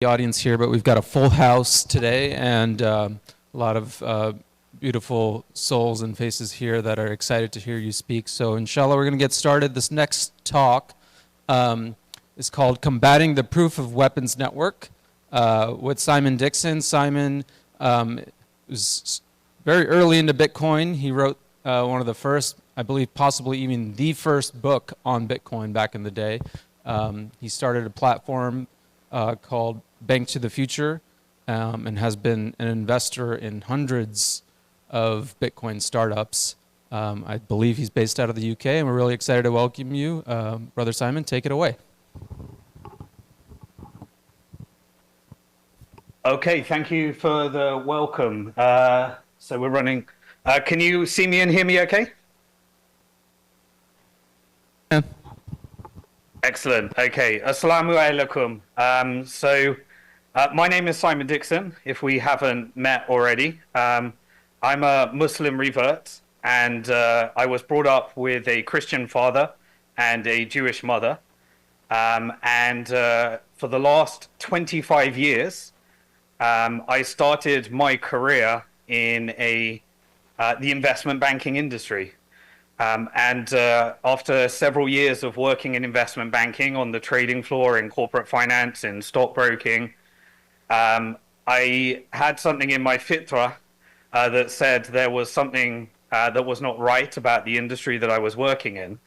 the audience here, but we've got a full house today and a lot of beautiful souls and faces here that are excited to hear you speak. So inshallah, we're going to get started. This next talk is called Combating the Proof of Weapons Network with Simon Dixon. Simon was very early into Bitcoin. He wrote one of the first, I believe possibly even the first book on Bitcoin back in the day. He started a platform called BnkToTheFuture and has been an investor in hundreds of Bitcoin startups. I believe he's based out of the UK, and we're really excited to welcome you. Brother Simon, take it away. Okay, thank you for the welcome. So we're running. Can you see me and hear me okay? Yeah. Excellent. Okay. Assalamu alaikum. My name is Simon Dixon, if we haven't met already. I'm a Muslim revert, and I was brought up with a Christian father and a Jewish mother. For the last 25 years, I started my career in the investment banking industry. After several years of working in investment banking on the trading floor, in corporate finance, in stockbroking, I had something in my fitra that said there was something that was not right about the industry that I was working in.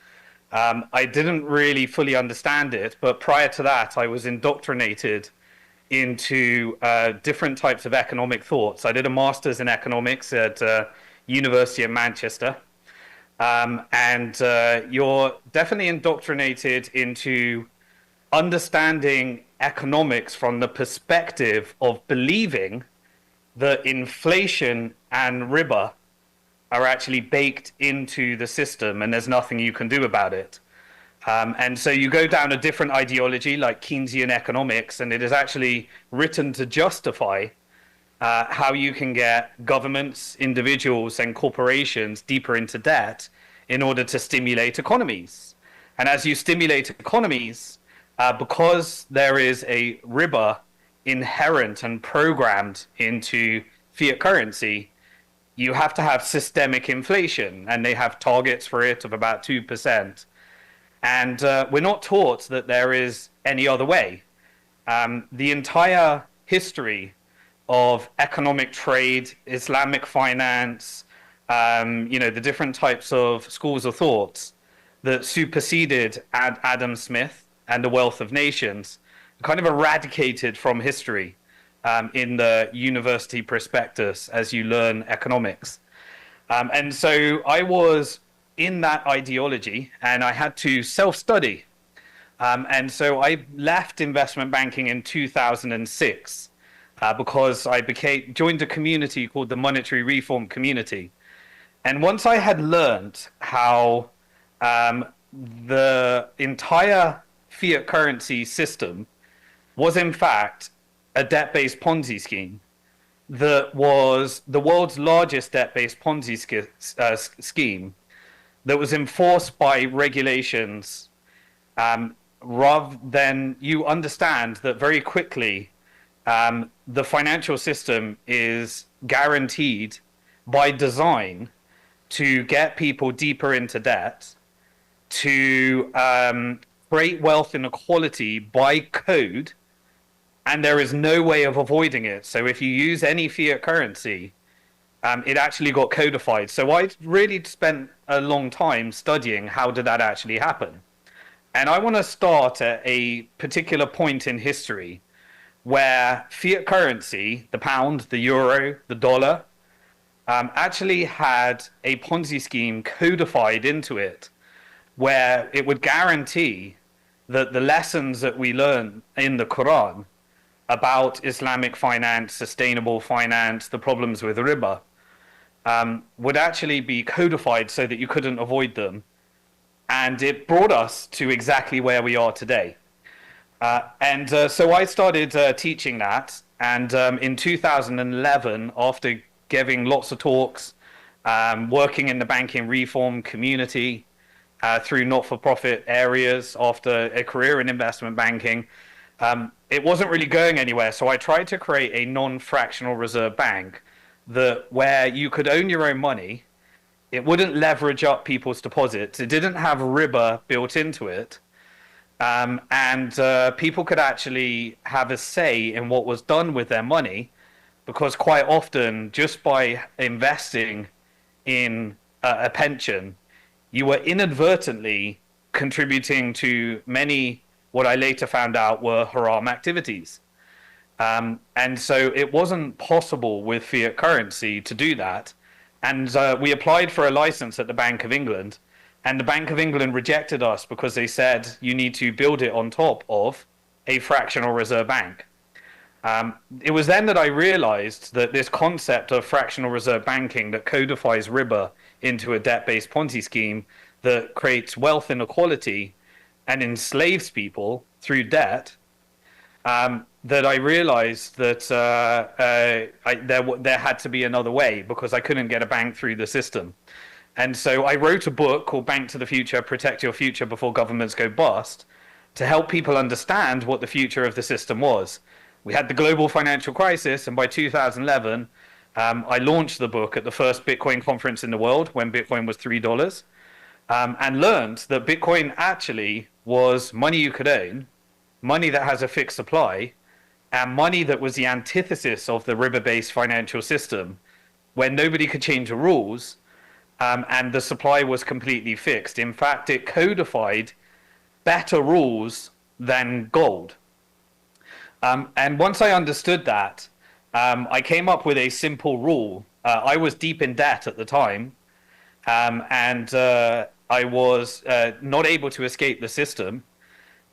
I didn't really fully understand it, but prior to that, I was indoctrinated into different types of economic thoughts. I did a master's in economics at University of Manchester. You're definitely indoctrinated into understanding economics from the perspective of believing that inflation and Riba are actually baked into the system and there's nothing you can do about it. So you go down a different ideology like Keynesian economics, and it is actually written to justify how you can get governments, individuals, and corporations deeper into debt in order to stimulate economies. And as you stimulate economies, because there is a riba inherent and programmed into fiat currency, you have to have systemic inflation, and they have targets for it of about 2%. And we're not taught that there is any other way. The entire history of economic trade, Islamic finance, the different types of schools of thought that superseded Adam Smith and the Wealth of Nations, kind of eradicated from history in the university prospectus as you learn economics. So I was in that ideology, and I had to self-study. So I left investment banking in 2006 because I joined a community called the Monetary Reform Community. And once I had learned how the entire fiat currency system was in fact a debt-based Ponzi scheme that was the world's largest debt-based Ponzi scheme that was enforced by regulations, rather than you understand that very quickly the financial system is guaranteed by design to get people deeper into debt, to create wealth inequality by code, and there is no way of avoiding it. So if you use any fiat currency, it actually got codified. So I really spent a long time studying how did that actually happen. And I want to start at a particular point in history where fiat currency, the pound, the euro, the dollar, actually had a Ponzi scheme codified into it, where it would guarantee that the lessons that we learn in the Quran about Islamic finance, sustainable finance, the problems with riba, would actually be codified so that you couldn't avoid them. And it brought us to exactly where we are today. So I started teaching that. And in 2011, after giving lots of talks, working in the banking reform community through not-for-profit areas after a career in investment banking, it wasn't really going anywhere. So I tried to create a non-fractional reserve bank that where you could own your own money. It wouldn't leverage up people's deposits. It didn't have Riba built into it. And people could actually have a say in what was done with their money, because quite often, just by investing in a pension, you were inadvertently contributing to many, what I later found out were haram activities. And so it wasn't possible with fiat currency to do that. And we applied for a license at the Bank of England, and the Bank of England rejected us because they said you need to build it on top of a fractional reserve bank. It was then that I realized that this concept of fractional reserve banking that codifies Riba into a debt-based Ponzi scheme that creates wealth inequality and enslaves people through debt, that I realized that there had to be another way, because I couldn't get a bank through the system. And so I wrote a book called Bank to the Future, Protect Your Future Before Governments Go Bust, to help people understand what the future of the system was. We had the global financial crisis, and by 2011, I launched the book at the first Bitcoin conference in the world when Bitcoin was $3, and learned that Bitcoin actually was money you could own, money that has a fixed supply, and money that was the antithesis of the Riba-based financial system, where nobody could change the rules, and the supply was completely fixed. In fact, it codified better rules than gold. And once I understood that, I came up with a simple rule. I was deep in debt at the time, and I was not able to escape the system.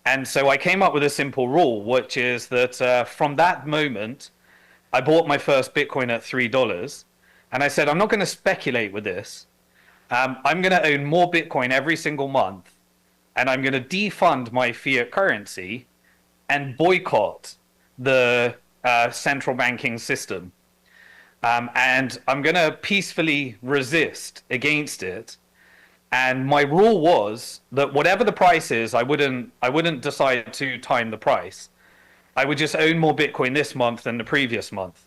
And so I came up with a simple rule, which is that from that moment, I bought my first Bitcoin at $3. And I said, I'm not going to speculate with this. I'm going to own more Bitcoin every single month. And I'm going to defund my fiat currency and boycott the central banking system. And I'm going to peacefully resist against it. And my rule was that whatever the price is, I wouldn't decide to time the price. I would just own more Bitcoin this month than the previous month.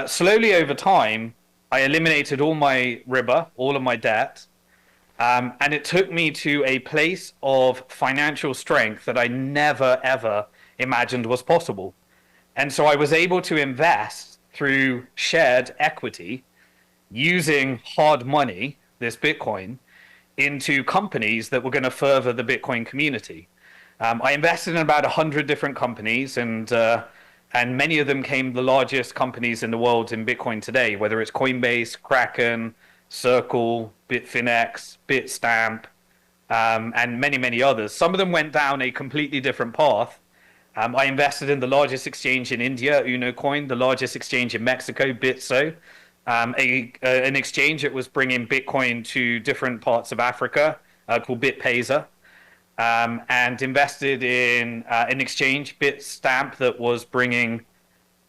Slowly over time, I eliminated all my Riba, all of my debt, and it took me to a place of financial strength that I never, ever imagined was possible. And so I was able to invest through shared equity using hard money, this Bitcoin, into companies that were going to further the Bitcoin community. I invested in about 100 different companies, and many of them came the largest companies in the world in Bitcoin today, whether it's Coinbase, Kraken, Circle, Bitfinex, Bitstamp, and many, many others. Some of them went down a completely different path. I invested in the largest exchange in India, UnoCoin, the largest exchange in Mexico, Bitso, an exchange that was bringing Bitcoin to different parts of Africa called BitPesa, and invested in an exchange, Bitstamp, that was bringing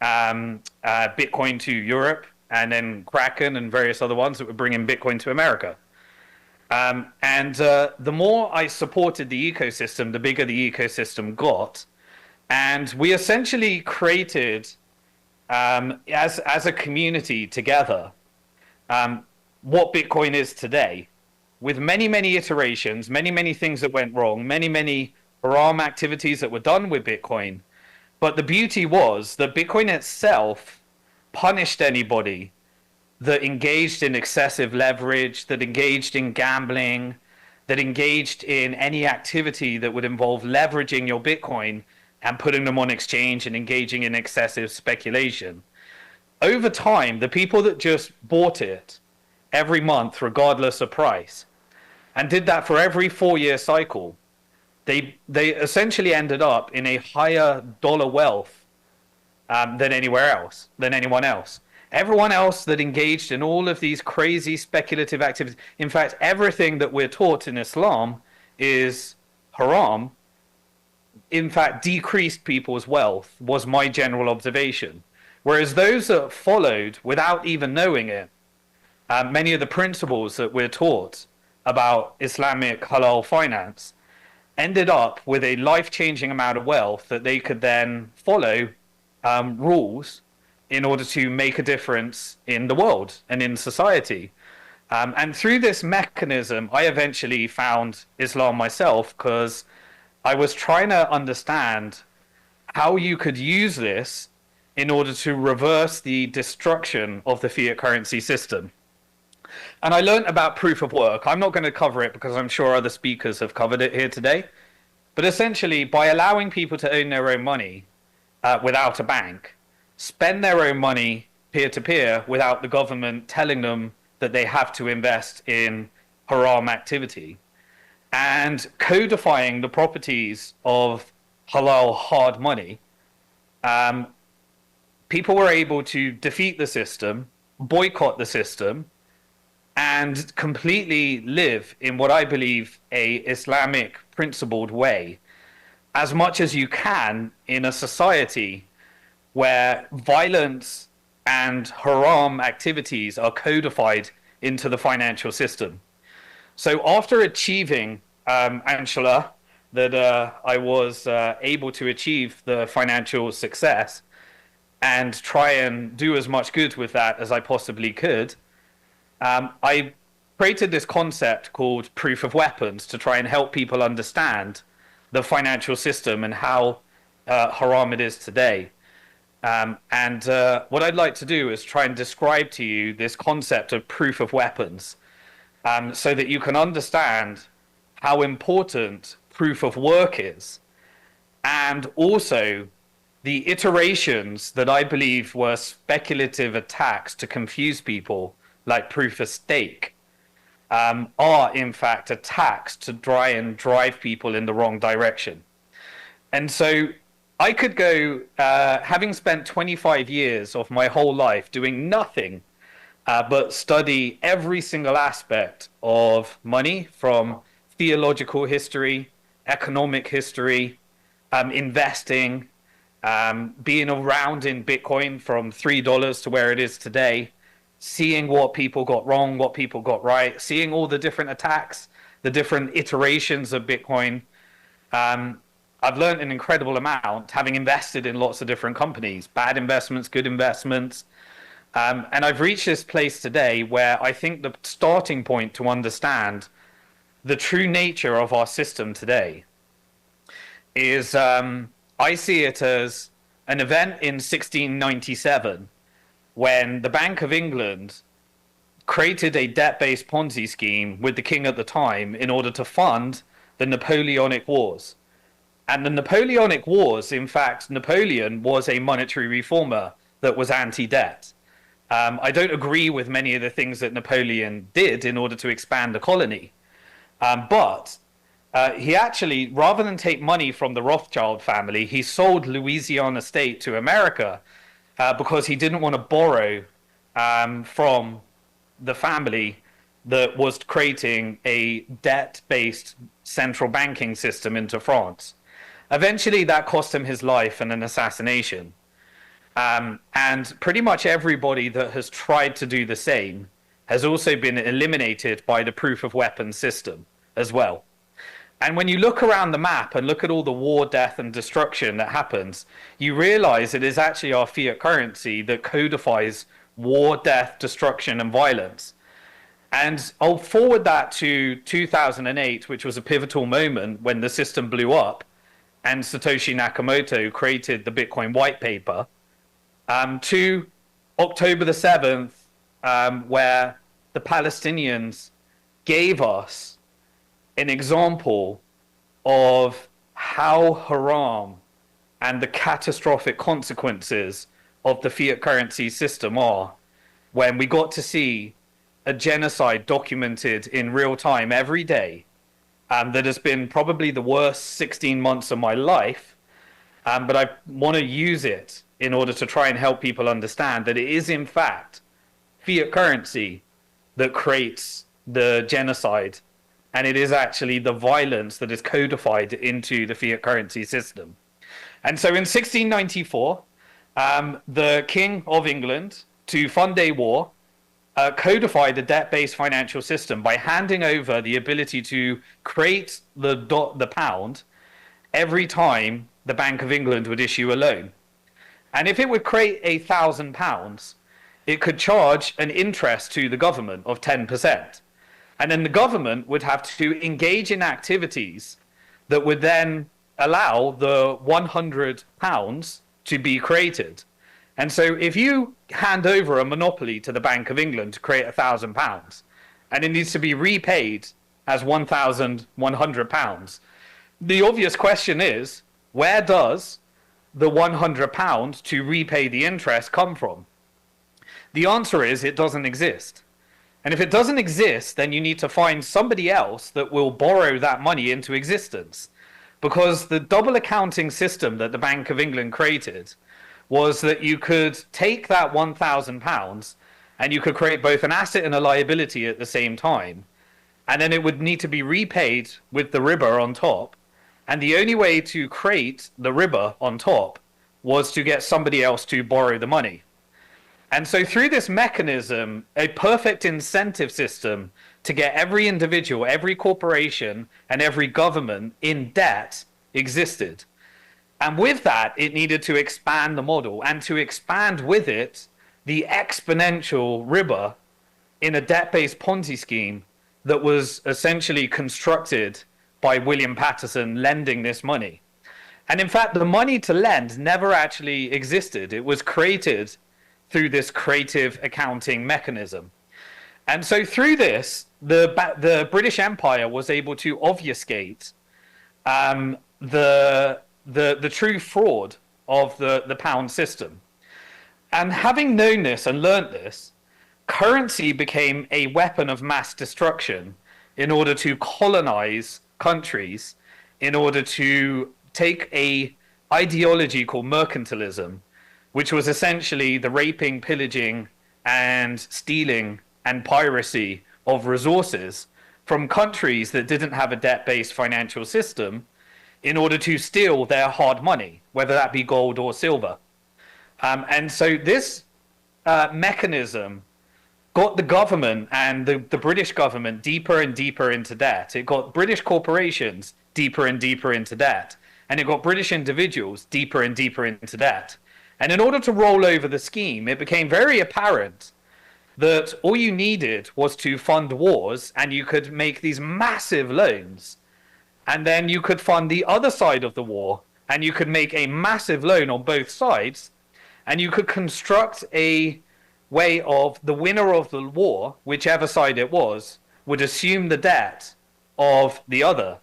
Bitcoin to Europe, and then Kraken and various other ones that were bringing Bitcoin to America. And the more I supported the ecosystem, the bigger the ecosystem got. And we essentially created, as a community together, what Bitcoin is today, with many, many iterations, many, many things that went wrong, many, many haram activities that were done with Bitcoin. But the beauty was that Bitcoin itself punished anybody that engaged in excessive leverage, that engaged in gambling, that engaged in any activity that would involve leveraging your Bitcoin and putting them on exchange and engaging in excessive speculation. Over time, the people that just bought it every month, regardless of price, and did that for every 4-year cycle, they essentially ended up in a higher dollar wealth than anyone else. Everyone else that engaged in all of these crazy speculative activities, in fact, everything that we're taught in Islam is haram, in fact, decreased people's wealth, was my general observation. Whereas those that followed, without even knowing it, many of the principles that we're taught about Islamic halal finance, ended up with a life-changing amount of wealth that they could then follow rules in order to make a difference in the world and in society. And through this mechanism, I eventually found Islam myself because I was trying to understand how you could use this in order to reverse the destruction of the fiat currency system. And I learned about proof of work. I'm not going to cover it because I'm sure other speakers have covered it here today. But essentially, by allowing people to own their own money without a bank, spend their own money peer to peer without the government telling them that they have to invest in haram activity, and codifying the properties of halal hard money, people were able to defeat the system, boycott the system, and completely live in what I believe a Islamic principled way, as much as you can in a society where violence and haram activities are codified into the financial system. So after achieving, inshallah, that I was able to achieve the financial success and try and do as much good with that as I possibly could, I created this concept called proof of weapons to try and help people understand the financial system and how haram it is today. What I'd like to do is try and describe to you this concept of proof of weapons, so that you can understand how important proof of work is, and also the iterations that I believe were speculative attacks to confuse people, like proof of stake, are in fact attacks to try and drive people in the wrong direction. And so I could go, having spent 25 years of my whole life doing nothing but study every single aspect of money, from theological history, economic history, investing, being around in Bitcoin from $3 to where it is today, seeing what people got wrong, what people got right, seeing all the different attacks, the different iterations of Bitcoin. I've learned an incredible amount, having invested in lots of different companies, bad investments, good investments. And I've reached this place today where I think the starting point to understand the true nature of our system today is, I see it as an event in 1697 when the Bank of England created a debt-based Ponzi scheme with the king at the time in order to fund the Napoleonic Wars. And the Napoleonic Wars, in fact, Napoleon was a monetary reformer that was anti-debt. I don't agree with many of the things that Napoleon did in order to expand the colony. But he actually, rather than take money from the Rothschild family, he sold Louisiana State to America because he didn't want to borrow from the family that was creating a debt-based central banking system into France. Eventually, that cost him his life and an assassination. And pretty much everybody that has tried to do the same has also been eliminated by the proof of weapons system as well. And when you look around the map and look at all the war, death, and destruction that happens, you realize it is actually our fiat currency that codifies war, death, destruction, and violence. And I'll forward that to 2008, which was a pivotal moment when the system blew up and Satoshi Nakamoto created the Bitcoin white paper, to October the 7th, where the Palestinians gave us an example of how haram and the catastrophic consequences of the fiat currency system are, when we got to see a genocide documented in real time every day, that has been probably the worst 16 months of my life. But I want to use it in order to try and help people understand that it is, in fact, fiat currency that creates the genocide. And it is actually the violence that is codified into the fiat currency system. And so in 1694, the King of England, to fund a war, codify the debt-based financial system by handing over the ability to create the pound every time the Bank of England would issue a loan. And if it would create £1,000, it could charge an interest to the government of 10%. And then the government would have to engage in activities that would then allow the £100 to be created. And so if you hand over a monopoly to the Bank of England to create £1,000, and it needs to be repaid as £1,100, the obvious question is, where does the £100 to repay the interest come from? The answer is it doesn't exist. And if it doesn't exist, then you need to find somebody else that will borrow that money into existence. Because the double accounting system that the Bank of England created was that you could take that £1,000 and you could create both an asset and a liability at the same time. And then it would need to be repaid with the Riba on top. And the only way to create the Riba on top was to get somebody else to borrow the money. And so through this mechanism, a perfect incentive system to get every individual, every corporation, and every government in debt existed. And with that, it needed to expand the model, and to expand with it the exponential Riba in a debt-based Ponzi scheme that was essentially constructed by William Patterson lending this money. And in fact, the money to lend never actually existed. It was created through this creative accounting mechanism. And so through this, the British Empire was able to obfuscate the true fraud of the pound system. And having known this and learnt this, currency became a weapon of mass destruction in order to colonize countries, in order to take a ideology called mercantilism, which was essentially the raping, pillaging, and stealing and piracy of resources from countries that didn't have a debt-based financial system in order to steal their hard money, whether that be gold or silver. And so this mechanism got the government and the British government deeper and deeper into debt. It got British corporations deeper and deeper into debt. And it got British individuals deeper and deeper into debt. And in order to roll over the scheme, it became very apparent that all you needed was to fund wars, and you could make these massive loans. And then you could fund the other side of the war, and you could make a massive loan on both sides, and you could construct a way of the winner of the war, whichever side it was, would assume the debt of the other.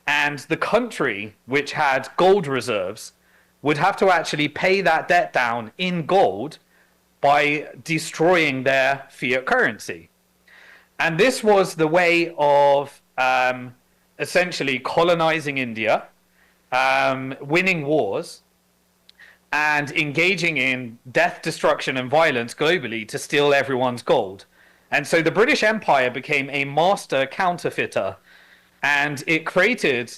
And the country which had gold reserves would have to actually pay that debt down in gold by destroying their fiat currency. And this was the way of essentially colonizing India, winning wars, and engaging in death, destruction, and violence globally to steal everyone's gold. And so the British Empire became a master counterfeiter, and it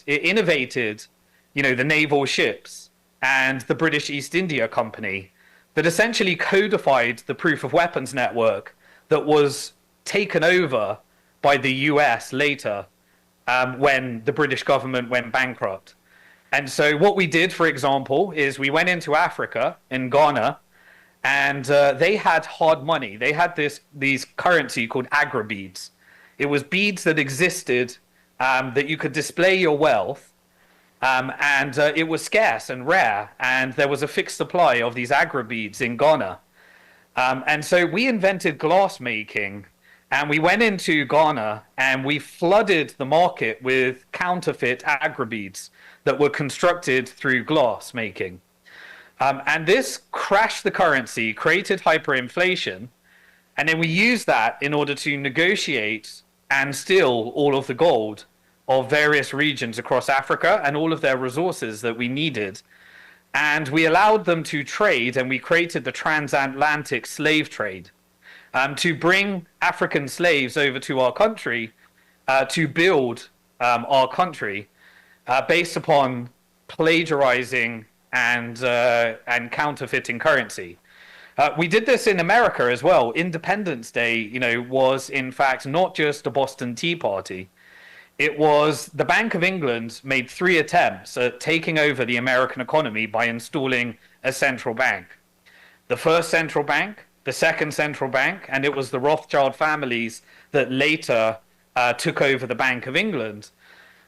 innovated, the naval ships and the British East India Company that essentially codified the proof of weapons network that was taken over by the US later when the British government went bankrupt. And so what we did, for example, is we went into Africa, in Ghana, and they had hard money. They had these currency called agra-beads. It was beads that existed that you could display your wealth, and it was scarce and rare, and there was a fixed supply of these agra-beads in Ghana. And so we invented glass making, and we went into Ghana and we flooded the market with counterfeit agra-beads that were constructed through glass making. And this crashed the currency, created hyperinflation, and then we used that in order to negotiate and steal all of the gold of various regions across Africa and all of their resources that we needed. And we allowed them to trade, and we created the transatlantic slave trade to bring African slaves over to our country to build our country based upon plagiarizing and counterfeiting currency. We did this in America as well. Independence Day, was in fact not just the Boston Tea Party. It was the Bank of England made three attempts at taking over the American economy by installing a central bank. The first central bank, the second central bank, and it was the Rothschild families that later took over the Bank of England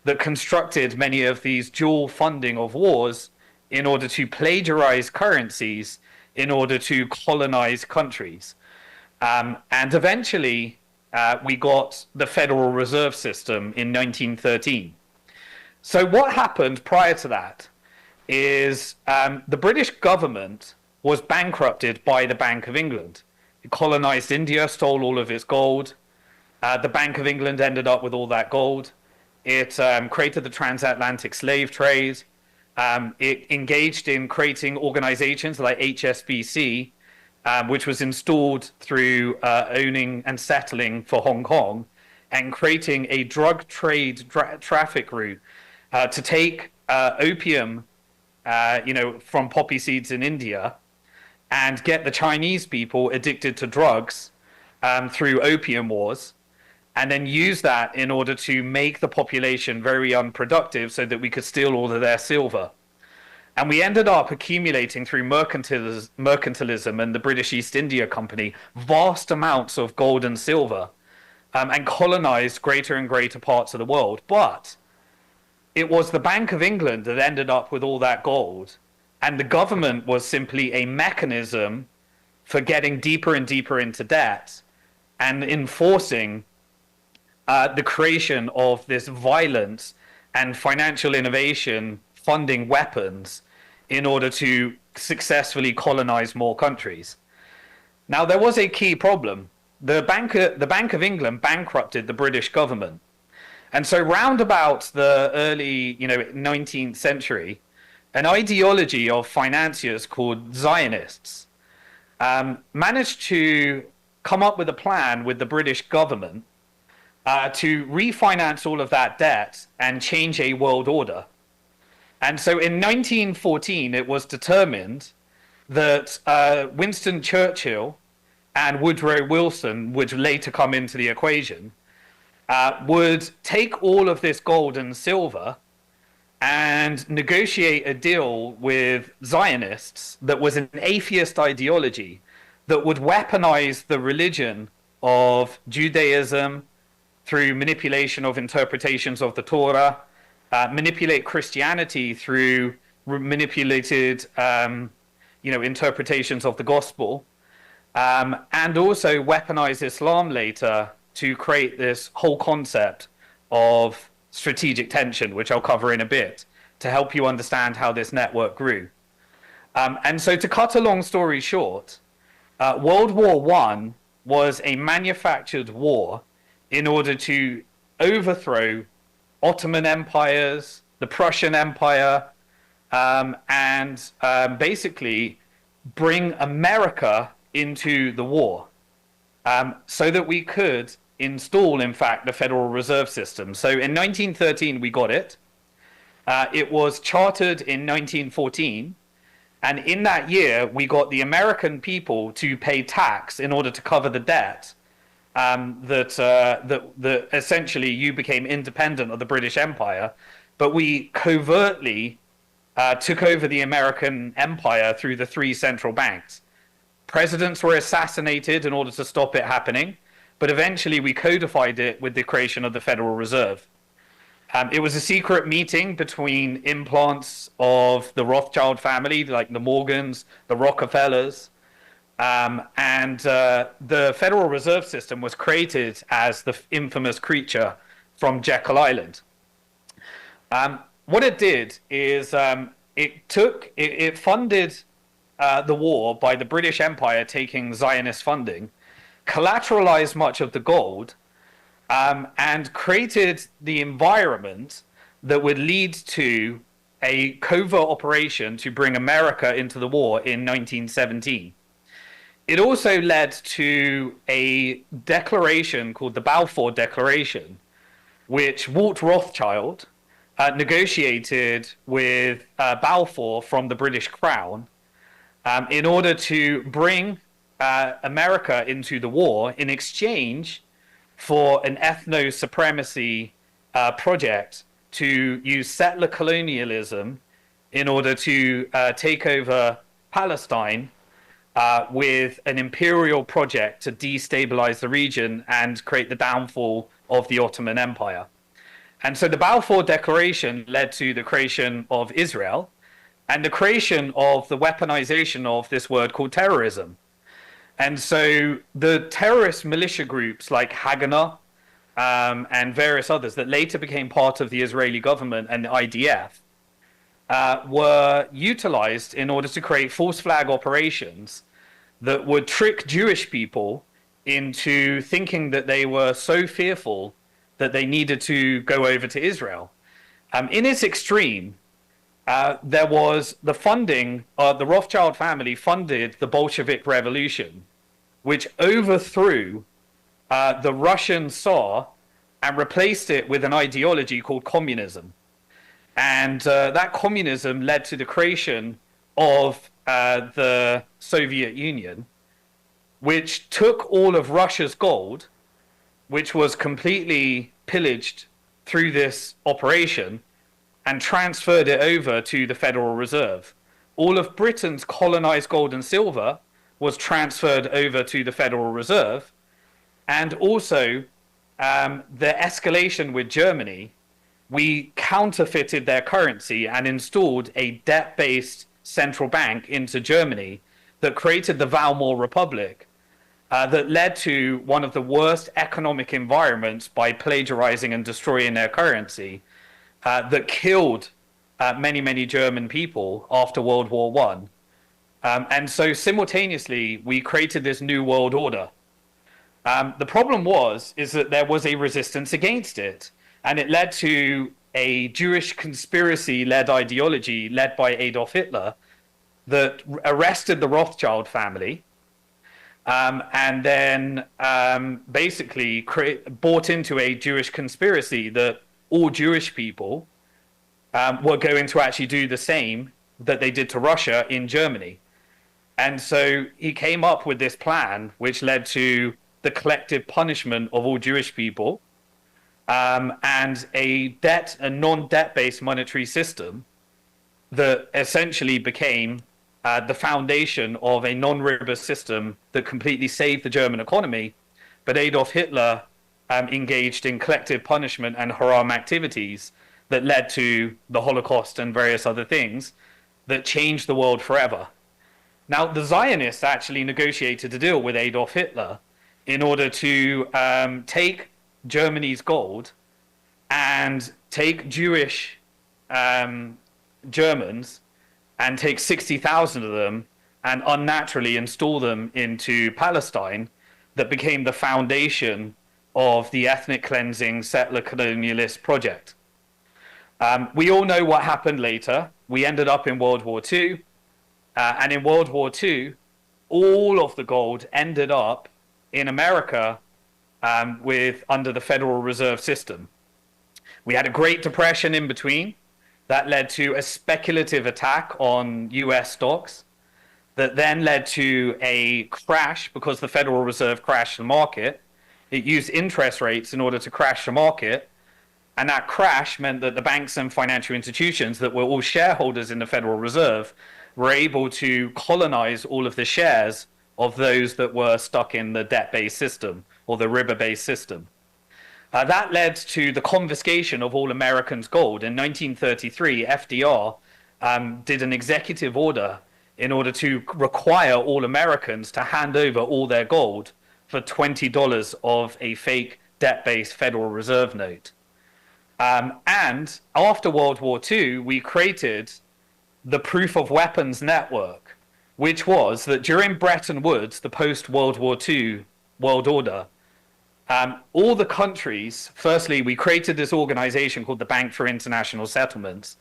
that constructed many of these dual funding of wars in order to plagiarize currencies in order to colonize countries. And eventually, we got the Federal Reserve System in 1913. So what happened prior to that is the British government was bankrupted by the Bank of England. It colonized India, stole all of its gold. The Bank of England ended up with all that gold. It created the transatlantic slave trade. It engaged in creating organizations like HSBC, which was installed through owning and settling for Hong Kong, and creating a drug trade traffic route to take opium, from poppy seeds in India, and get the Chinese people addicted to drugs through opium wars, and then use that in order to make the population very unproductive so that we could steal all of their silver. And we ended up accumulating through mercantilism and the British East India Company vast amounts of gold and silver, and colonized greater and greater parts of the world. But it was the Bank of England that ended up with all that gold, and the government was simply a mechanism for getting deeper and deeper into debt and enforcing the creation of this violence and financial innovation funding weapons in order to successfully colonize more countries. Now, there was a key problem. The Bank of England bankrupted the British government. And so round about the early 19th century, an ideology of financiers called Zionists managed to come up with a plan with the British government to refinance all of that debt and change a world order. And so in 1914, it was determined that Winston Churchill and Woodrow Wilson would later come into the equation, would take all of this gold and silver and negotiate a deal with Zionists that was an atheist ideology that would weaponize the religion of Judaism through manipulation of interpretations of the Torah, manipulate Christianity through manipulated interpretations of the gospel, and also weaponize Islam later to create this whole concept of strategic tension, which I'll cover in a bit, to help you understand how this network grew. And so to cut a long story short, World War I was a manufactured war in order to overthrow Ottoman empires, the Prussian Empire, and basically bring America into the war, so that we could install, in fact, the Federal Reserve System. So in 1913, we got it. It was chartered in 1914. And in that year, we got the American people to pay tax in order to cover the debt, that essentially you became independent of the British Empire. But we covertly took over the American empire through the three central banks. Presidents were assassinated in order to stop it happening, but eventually we codified it with the creation of the Federal Reserve. It was a secret meeting between implants of the Rothschild family, like the Morgans, the Rockefellers, and the Federal Reserve System was created as the infamous creature from Jekyll Island. What it did is it funded the war by the British Empire taking Zionist funding, collateralized much of the gold, and created the environment that would lead to a covert operation to bring America into the war in 1917. It also led to a declaration called the Balfour Declaration, which Walt Rothschild negotiated with Balfour from the British Crown, in order to bring America into the war in exchange for an ethno-supremacy project to use settler colonialism in order to take over Palestine with an imperial project to destabilize the region and create the downfall of the Ottoman Empire. And so the Balfour Declaration led to the creation of Israel and the creation of the weaponization of this word called terrorism. And so the terrorist militia groups like Haganah and various others that later became part of the Israeli government and the IDF were utilized in order to create false flag operations that would trick Jewish people into thinking that they were so fearful that they needed to go over to Israel. In its extreme, there was the funding, the Rothschild family funded the Bolshevik Revolution, which overthrew the Russian Tsar and replaced it with an ideology called communism. And that communism led to the creation of the Soviet Union, which took all of Russia's gold, which was completely pillaged through this operation, and transferred it over to the Federal Reserve. All of Britain's colonized gold and silver was transferred over to the Federal Reserve, and also the escalation with Germany, we counterfeited their currency and installed a debt-based central bank into Germany that created the Weimar Republic, that led to one of the worst economic environments by plagiarizing and destroying their currency, that killed many, many German people after World War One. And so simultaneously, we created this new world order. The problem is that there was a resistance against it, and it led to a Jewish conspiracy-led ideology led by Adolf Hitler that arrested the Rothschild family, and then basically bought into a Jewish conspiracy that all Jewish people were going to actually do the same that they did to Russia in Germany. And so he came up with this plan, which led to the collective punishment of all Jewish people, and a non-debt-based monetary system that essentially became the foundation of a non-Riba system that completely saved the German economy. But Adolf Hitler engaged in collective punishment and haram activities that led to the Holocaust and various other things that changed the world forever. Now, the Zionists actually negotiated a deal with Adolf Hitler in order to take Germany's gold and take Jewish Germans and take 60,000 of them and unnaturally install them into Palestine, that became the foundation of the ethnic cleansing settler colonialist project. We all know what happened later. We ended up in World War II, and in World War II, all of the gold ended up in America under the Federal Reserve System. We had a Great Depression in between that led to a speculative attack on US stocks that then led to a crash because the Federal Reserve crashed the market. It used interest rates in order to crash the market. And that crash meant that the banks and financial institutions that were all shareholders in the Federal Reserve were able to colonize all of the shares of those that were stuck in the debt-based system or the Riba-based system. That led to the confiscation of all Americans' gold. In 1933, FDR did an executive order in order to require all Americans to hand over all their gold for $20 of a fake debt-based Federal Reserve note. And after World War II, we created the Proof of Weapons Network, which was that during Bretton Woods, the post-World War II world order, all the countries, firstly, we created this organization called the Bank for International Settlements,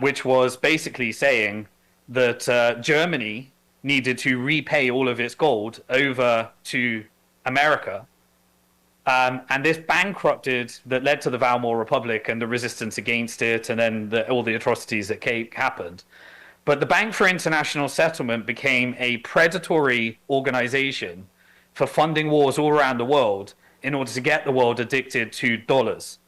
which was basically saying that Germany needed to repay all of its gold over to America. And this that led to the Weimar Republic and the resistance against it, and then all the atrocities that happened. But the Bank for International Settlement became a predatory organization for funding wars all around the world in order to get the world addicted to dollars.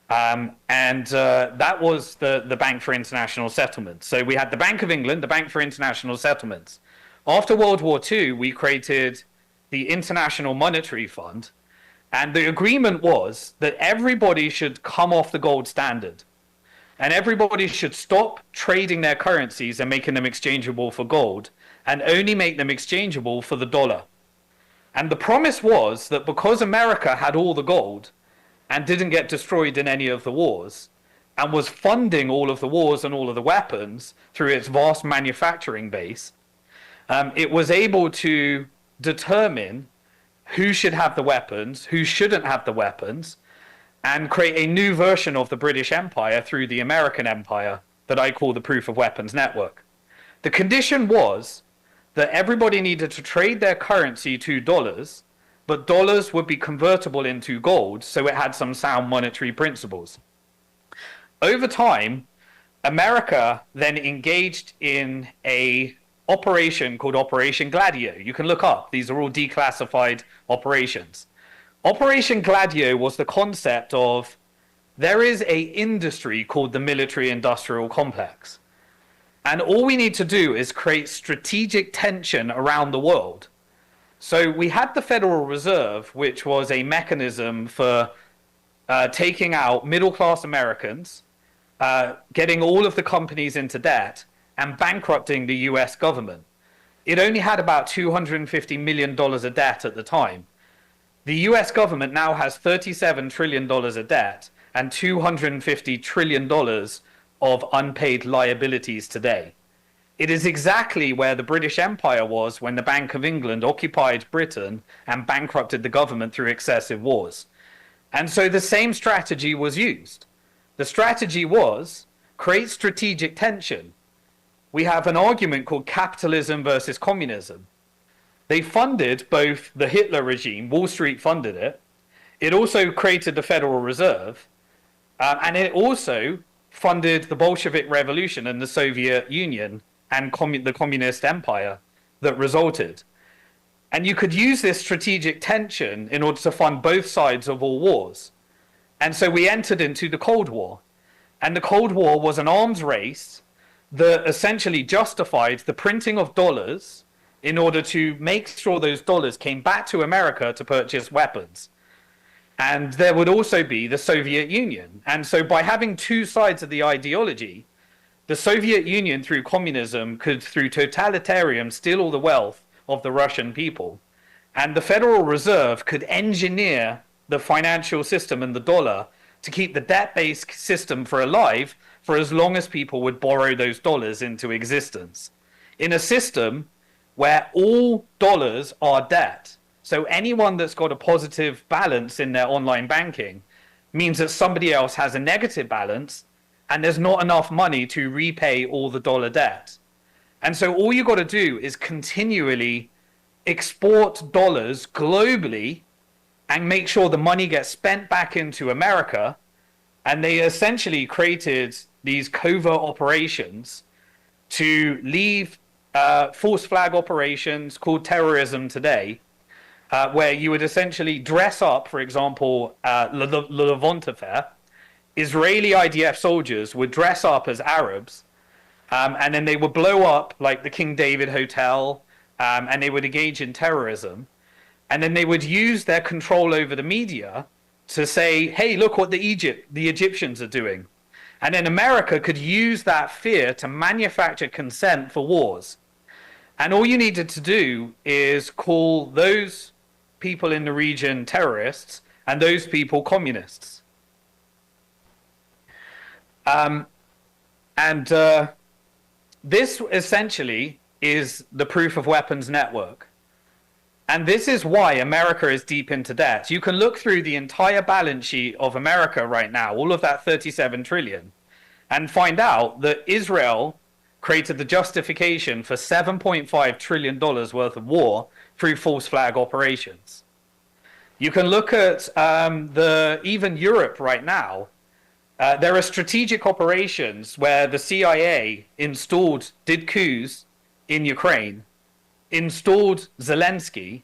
That was the Bank for International Settlements. So we had the Bank of England, the Bank for International Settlements. After World War II, we created the International Monetary Fund, and the agreement was that everybody should come off the gold standard, and everybody should stop trading their currencies and making them exchangeable for gold, and only make them exchangeable for the dollar. And the promise was that because America had all the gold and didn't get destroyed in any of the wars, and was funding all of the wars and all of the weapons through its vast manufacturing base, it was able to determine who should have the weapons, who shouldn't have the weapons, and create a new version of the British Empire through the American Empire that I call the Proof of Weapons Network. The condition was that everybody needed to trade their currency to dollars, but dollars would be convertible into gold, so it had some sound monetary principles. Over time, America then engaged in a operation called Operation Gladio. You can look up. These are all declassified operations. Operation Gladio was the concept of there is a industry called the military-industrial complex. And all we need to do is create strategic tension around the world. So we had the Federal Reserve, which was a mechanism for taking out middle-class Americans, getting all of the companies into debt, and bankrupting the US government. It only had about $250 million of debt at the time. The US government now has $37 trillion of debt and $250 trillion of unpaid liabilities today. It is exactly where the British Empire was when the Bank of England occupied Britain and bankrupted the government through excessive wars. And so the same strategy was used. The strategy was create strategic tension. We have an argument called capitalism versus communism. They funded both the Hitler regime, Wall Street funded it. It also created the Federal Reserve, and it also funded the Bolshevik Revolution and the Soviet Union and the communist empire that resulted. And you could use this strategic tension in order to fund both sides of all wars. And so we entered into the Cold War. And the Cold War was an arms race that essentially justified the printing of dollars in order to make sure those dollars came back to America to purchase weapons. And there would also be the Soviet Union. And so by having two sides of the ideology, the Soviet Union, through communism, could, through totalitarianism, steal all the wealth of the Russian people. And the Federal Reserve could engineer the financial system and the dollar to keep the debt-based system alive for as long as people would borrow those dollars into existence. In a system where all dollars are debt, so anyone that's got a positive balance in their online banking means that somebody else has a negative balance, and there's not enough money to repay all the dollar debt. And so all you got to do is continually export dollars globally and make sure the money gets spent back into America. And they essentially created these covert operations to leave false flag operations called terrorism today, where you would essentially dress up, for example, the Levant affair. Israeli IDF soldiers would dress up as Arabs, and then they would blow up like the King David Hotel, and they would engage in terrorism. And then they would use their control over the media to say, hey, look what the Egyptians are doing. And then America could use that fear to manufacture consent for wars. And all you needed to do is call those people in the region terrorists and those people communists. This essentially is the Proof of Weapons Network. And this is why America is deep into debt. You can look through the entire balance sheet of America right now, all of that 37 trillion, and find out that Israel created the justification for $7.5 trillion worth of war through false flag operations. You can look at even Europe right now. There are strategic operations where the CIA did coups in Ukraine, installed Zelensky,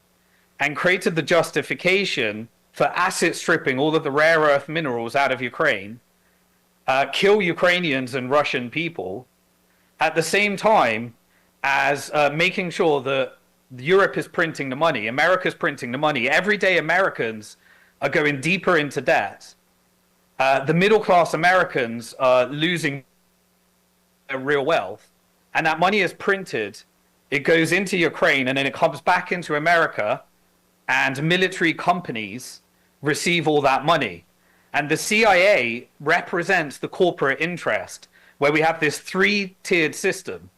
and created the justification for asset stripping all of the rare earth minerals out of Ukraine, kill Ukrainians and Russian people, at the same time as making sure that Europe is printing the money, America's printing the money. Everyday Americans are going deeper into debt. The middle class Americans are losing their real wealth, and that money is printed. It goes into Ukraine, and then it comes back into America, and military companies receive all that money. And the CIA represents the corporate interest, where we have this three-tiered system.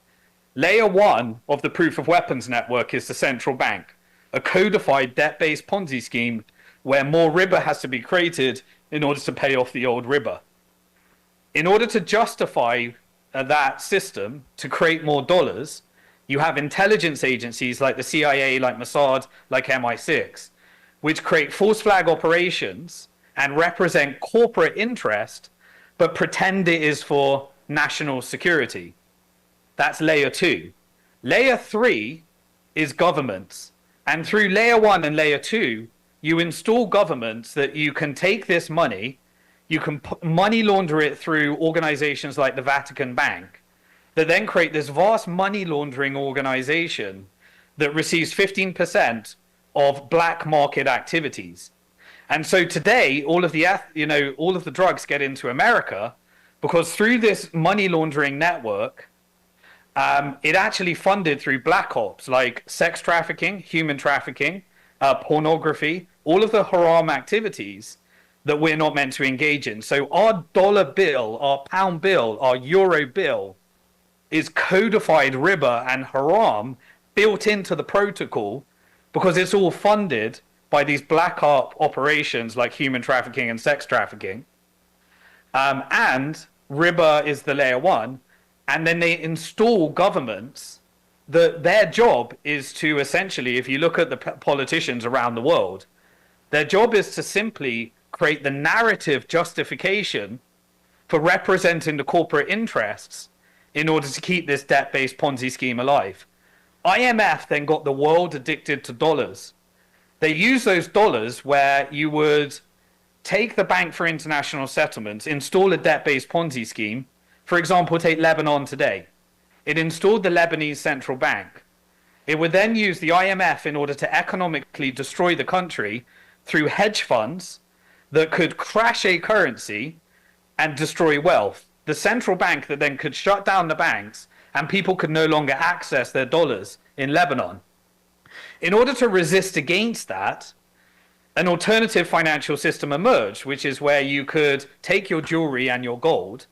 Layer one of the proof of weapons network is the central bank, a codified debt-based Ponzi scheme where more Riba has to be created in order to pay off the old Riba. In order to justify that system, to create more dollars, you have intelligence agencies like the CIA, like Mossad, like MI6, which create false flag operations and represent corporate interest, but pretend it is for national security. That's layer two. Layer three is governments. And through layer one and layer two, you install governments that you can take this money, you can money launder it through organizations like the Vatican Bank, that then create this vast money laundering organization that receives 15% of black market activities. And so today, all of the drugs get into America because through this money laundering network, it actually funded through black ops like sex trafficking, human trafficking, pornography, all of the haram activities that we're not meant to engage in. So our dollar bill, our pound bill, our euro bill is codified riba and haram built into the protocol because it's all funded by these black op operations like human trafficking and sex trafficking. And riba is the layer one. And then they install governments that their job is to essentially, if you look at the politicians around the world, their job is to simply create the narrative justification for representing the corporate interests in order to keep this debt-based Ponzi scheme alive. IMF then got the world addicted to dollars. They use those dollars where you would take the Bank for International Settlements, install a debt-based Ponzi scheme. For example, take Lebanon today. It installed the Lebanese central bank. It would then use the IMF in order to economically destroy the country through hedge funds that could crash a currency and destroy wealth. The central bank that then could shut down the banks and people could no longer access their dollars in Lebanon. In order to resist against that, an alternative financial system emerged, which is where you could take your jewelry and your gold,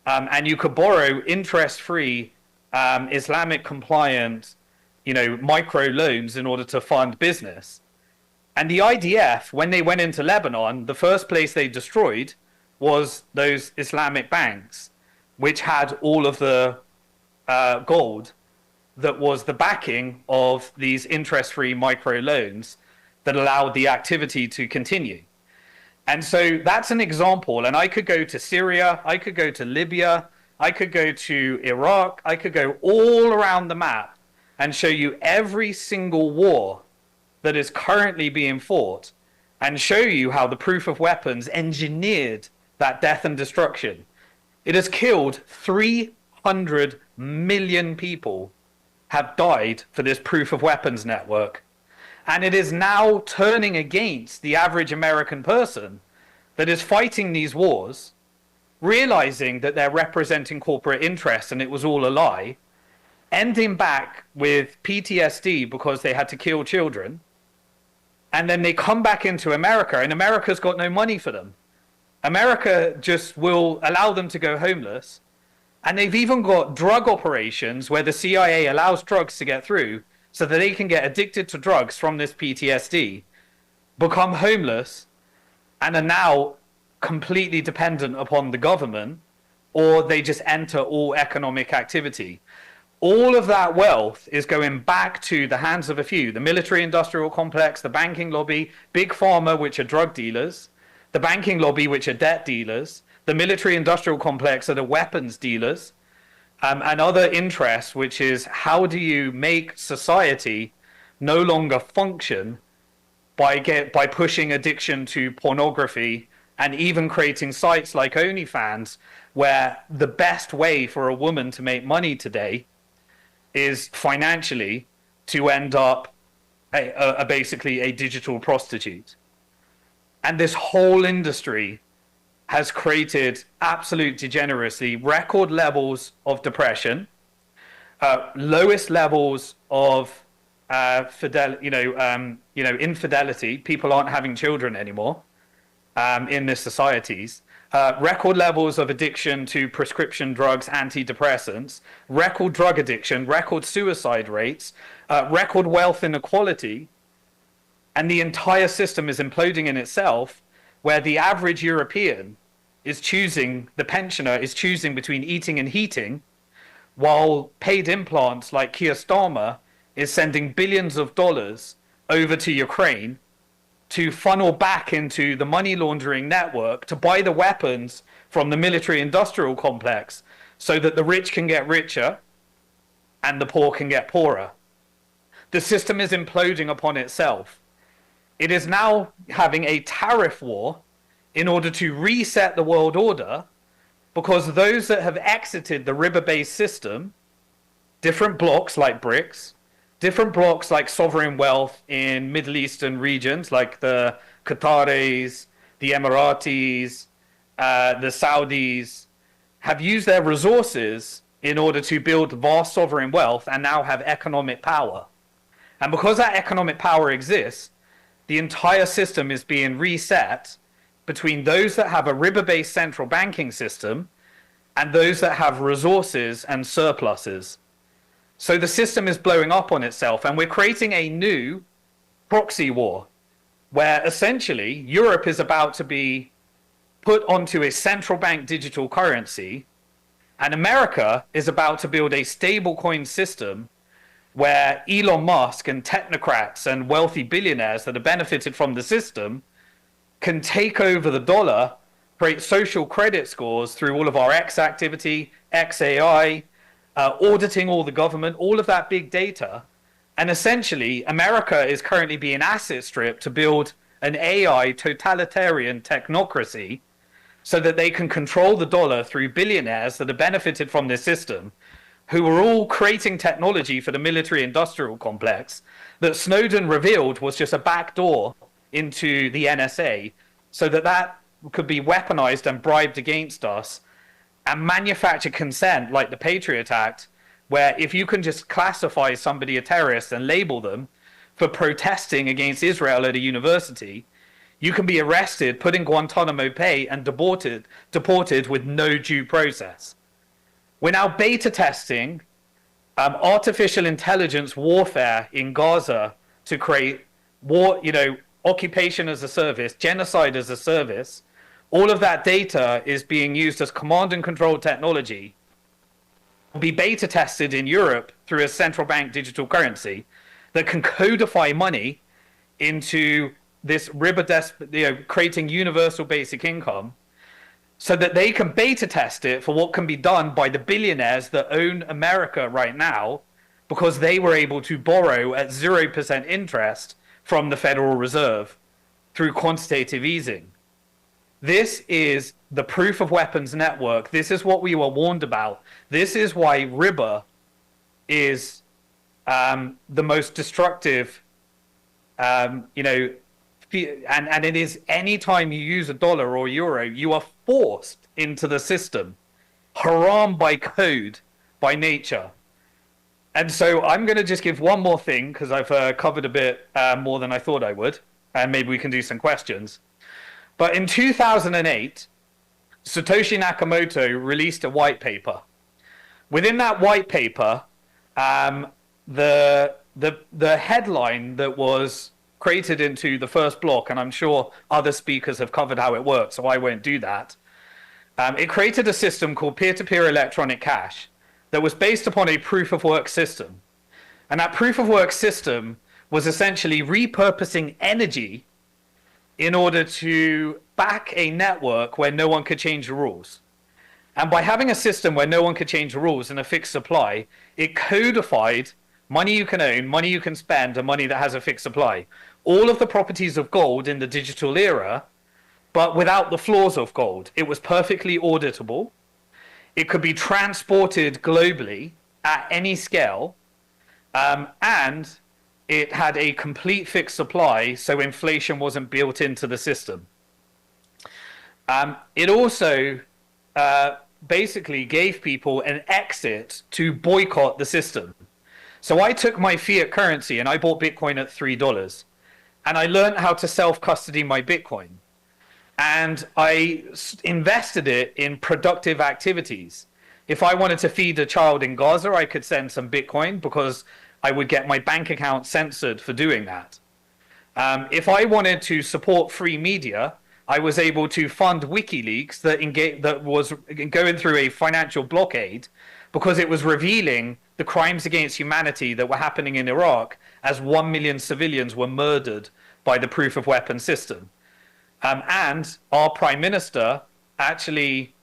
and you could borrow interest-free, Islamic compliant, micro loans in order to fund business. And the IDF, when they went into Lebanon, the first place they destroyed was those Islamic banks, which had all of the gold that was the backing of these interest-free micro loans that allowed the activity to continue. And so that's an example. And I could go to Syria, I could go to Libya, I could go to Iraq, I could go all around the map and show you every single war that is currently being fought and show you how the proof of weapons engineered that death and destruction. It has killed 300 million people have died for this proof of weapons network. And it is now turning against the average American person that is fighting these wars, realizing that they're representing corporate interests and it was all a lie, ending back with PTSD because they had to kill children. And then they come back into America and America's got no money for them. America just will allow them to go homeless. And they've even got drug operations where the CIA allows drugs to get through so that they can get addicted to drugs from this PTSD, become homeless, and are now completely dependent upon the government, or they just enter all economic activity. All of that wealth is going back to the hands of a few, the military-industrial complex, the banking lobby, big pharma, which are drug dealers, the banking lobby, which are debt dealers, The military-industrial complex are the weapons dealers, and other interests, which is how do you make society no longer function by pushing addiction to pornography and even creating sites like OnlyFans, where the best way for a woman to make money today is financially to end up basically a digital prostitute. And this whole industry has created absolute degeneracy, record levels of depression, lowest levels of infidelity. People aren't having children anymore in the societies. Record levels of addiction to prescription drugs, antidepressants, record drug addiction, record suicide rates, record wealth inequality, and the entire system is imploding in itself, where the average European is choosing, the pensioner is choosing between eating and heating, while paid implants like Keir Starmer is sending billions of dollars over to Ukraine to funnel back into the money laundering network to buy the weapons from the military-industrial complex so that the rich can get richer and the poor can get poorer. The system is imploding upon itself. It is now having a tariff war in order to reset the world order, because those that have exited the Riba-based system, different blocks like BRICS, different blocks like sovereign wealth in Middle Eastern regions like the Qataris, the Emiratis, the Saudis, have used their resources in order to build vast sovereign wealth and now have economic power. And because that economic power exists, the entire system is being reset between those that have a Riba-based central banking system and those that have resources and surpluses. So the system is blowing up on itself, and we're creating a new proxy war where essentially Europe is about to be put onto a central bank digital currency, and America is about to build a stablecoin system where Elon Musk and technocrats and wealthy billionaires that have benefited from the system can take over the dollar, create social credit scores through all of our X activity, XAI, auditing all the government, all of that big data. And essentially, America is currently being asset stripped to build an AI totalitarian technocracy so that they can control the dollar through billionaires that have benefited from this system, who are all creating technology for the military-industrial complex that Snowden revealed was just a backdoor into the NSA, so that could be weaponized and bribed against us, and manufacture consent like the Patriot Act, where if you can just classify somebody a terrorist and label them for protesting against Israel at a university, you can be arrested, put in Guantanamo Bay, and deported with no due process. We're now beta testing artificial intelligence warfare in Gaza to create war, occupation as a service, genocide as a service. All of that data is being used as command and control technology. Will be beta tested in Europe through a central bank digital currency that can codify money into this Riba, creating universal basic income, so that they can beta test it for what can be done by the billionaires that own America right now, because they were able to borrow at 0% interest from the Federal Reserve through quantitative easing. This is the proof of weapons network. This is what we were warned about. This is why Riba is the most destructive, and it is anytime you use a dollar or euro, you are forced into the system, haram by code, by nature. And so I'm going to just give one more thing, because I've covered a bit more than I thought I would, and maybe we can do some questions. But in 2008, Satoshi Nakamoto released a white paper. Within that white paper, the headline that was created into the first block, and I'm sure other speakers have covered how it works, so I won't do that. It created a system called peer-to-peer electronic cash that was based upon a proof-of-work system. And that proof-of-work system was essentially repurposing energy in order to back a network where no one could change the rules. And by having a system where no one could change the rules and a fixed supply, it codified money you can own, money you can spend, and money that has a fixed supply. All of the properties of gold in the digital era, but without the flaws of gold. It was perfectly auditable. It could be transported globally at any scale. And it had a complete fixed supply, so inflation wasn't built into the system. It also basically gave people an exit to boycott the system. So I took my fiat currency and I bought Bitcoin at $3. And I learned how to self-custody my Bitcoin. And I invested it in productive activities. If I wanted to feed a child in Gaza, I could send some Bitcoin because I would get my bank account censored for doing that. If I wanted to support free media, I was able to fund WikiLeaks that was going through a financial blockade because it was revealing the crimes against humanity that were happening in Iraq as 1 million civilians were murdered by the proof of weapon system. And our prime minister actually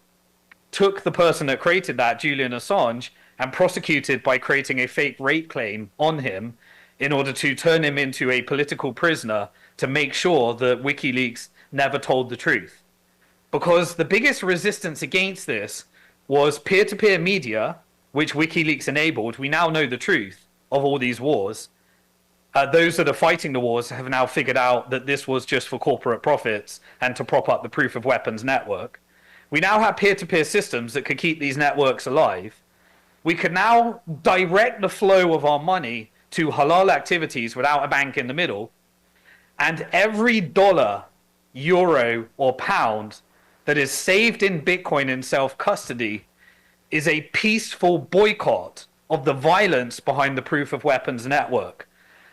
took the person that created that, Julian Assange, and prosecuted by creating a fake rape claim on him in order to turn him into a political prisoner to make sure that WikiLeaks never told the truth. Because the biggest resistance against this was peer-to-peer media, which WikiLeaks enabled. We now know the truth of all these wars. Those that are fighting the wars have now figured out that this was just for corporate profits and to prop up the proof of weapons network. We now have peer-to-peer systems that could keep these networks alive. We can now direct the flow of our money to halal activities without a bank in the middle. And every dollar, euro, or pound that is saved in Bitcoin in self-custody is a peaceful boycott of the violence behind the proof of weapons network.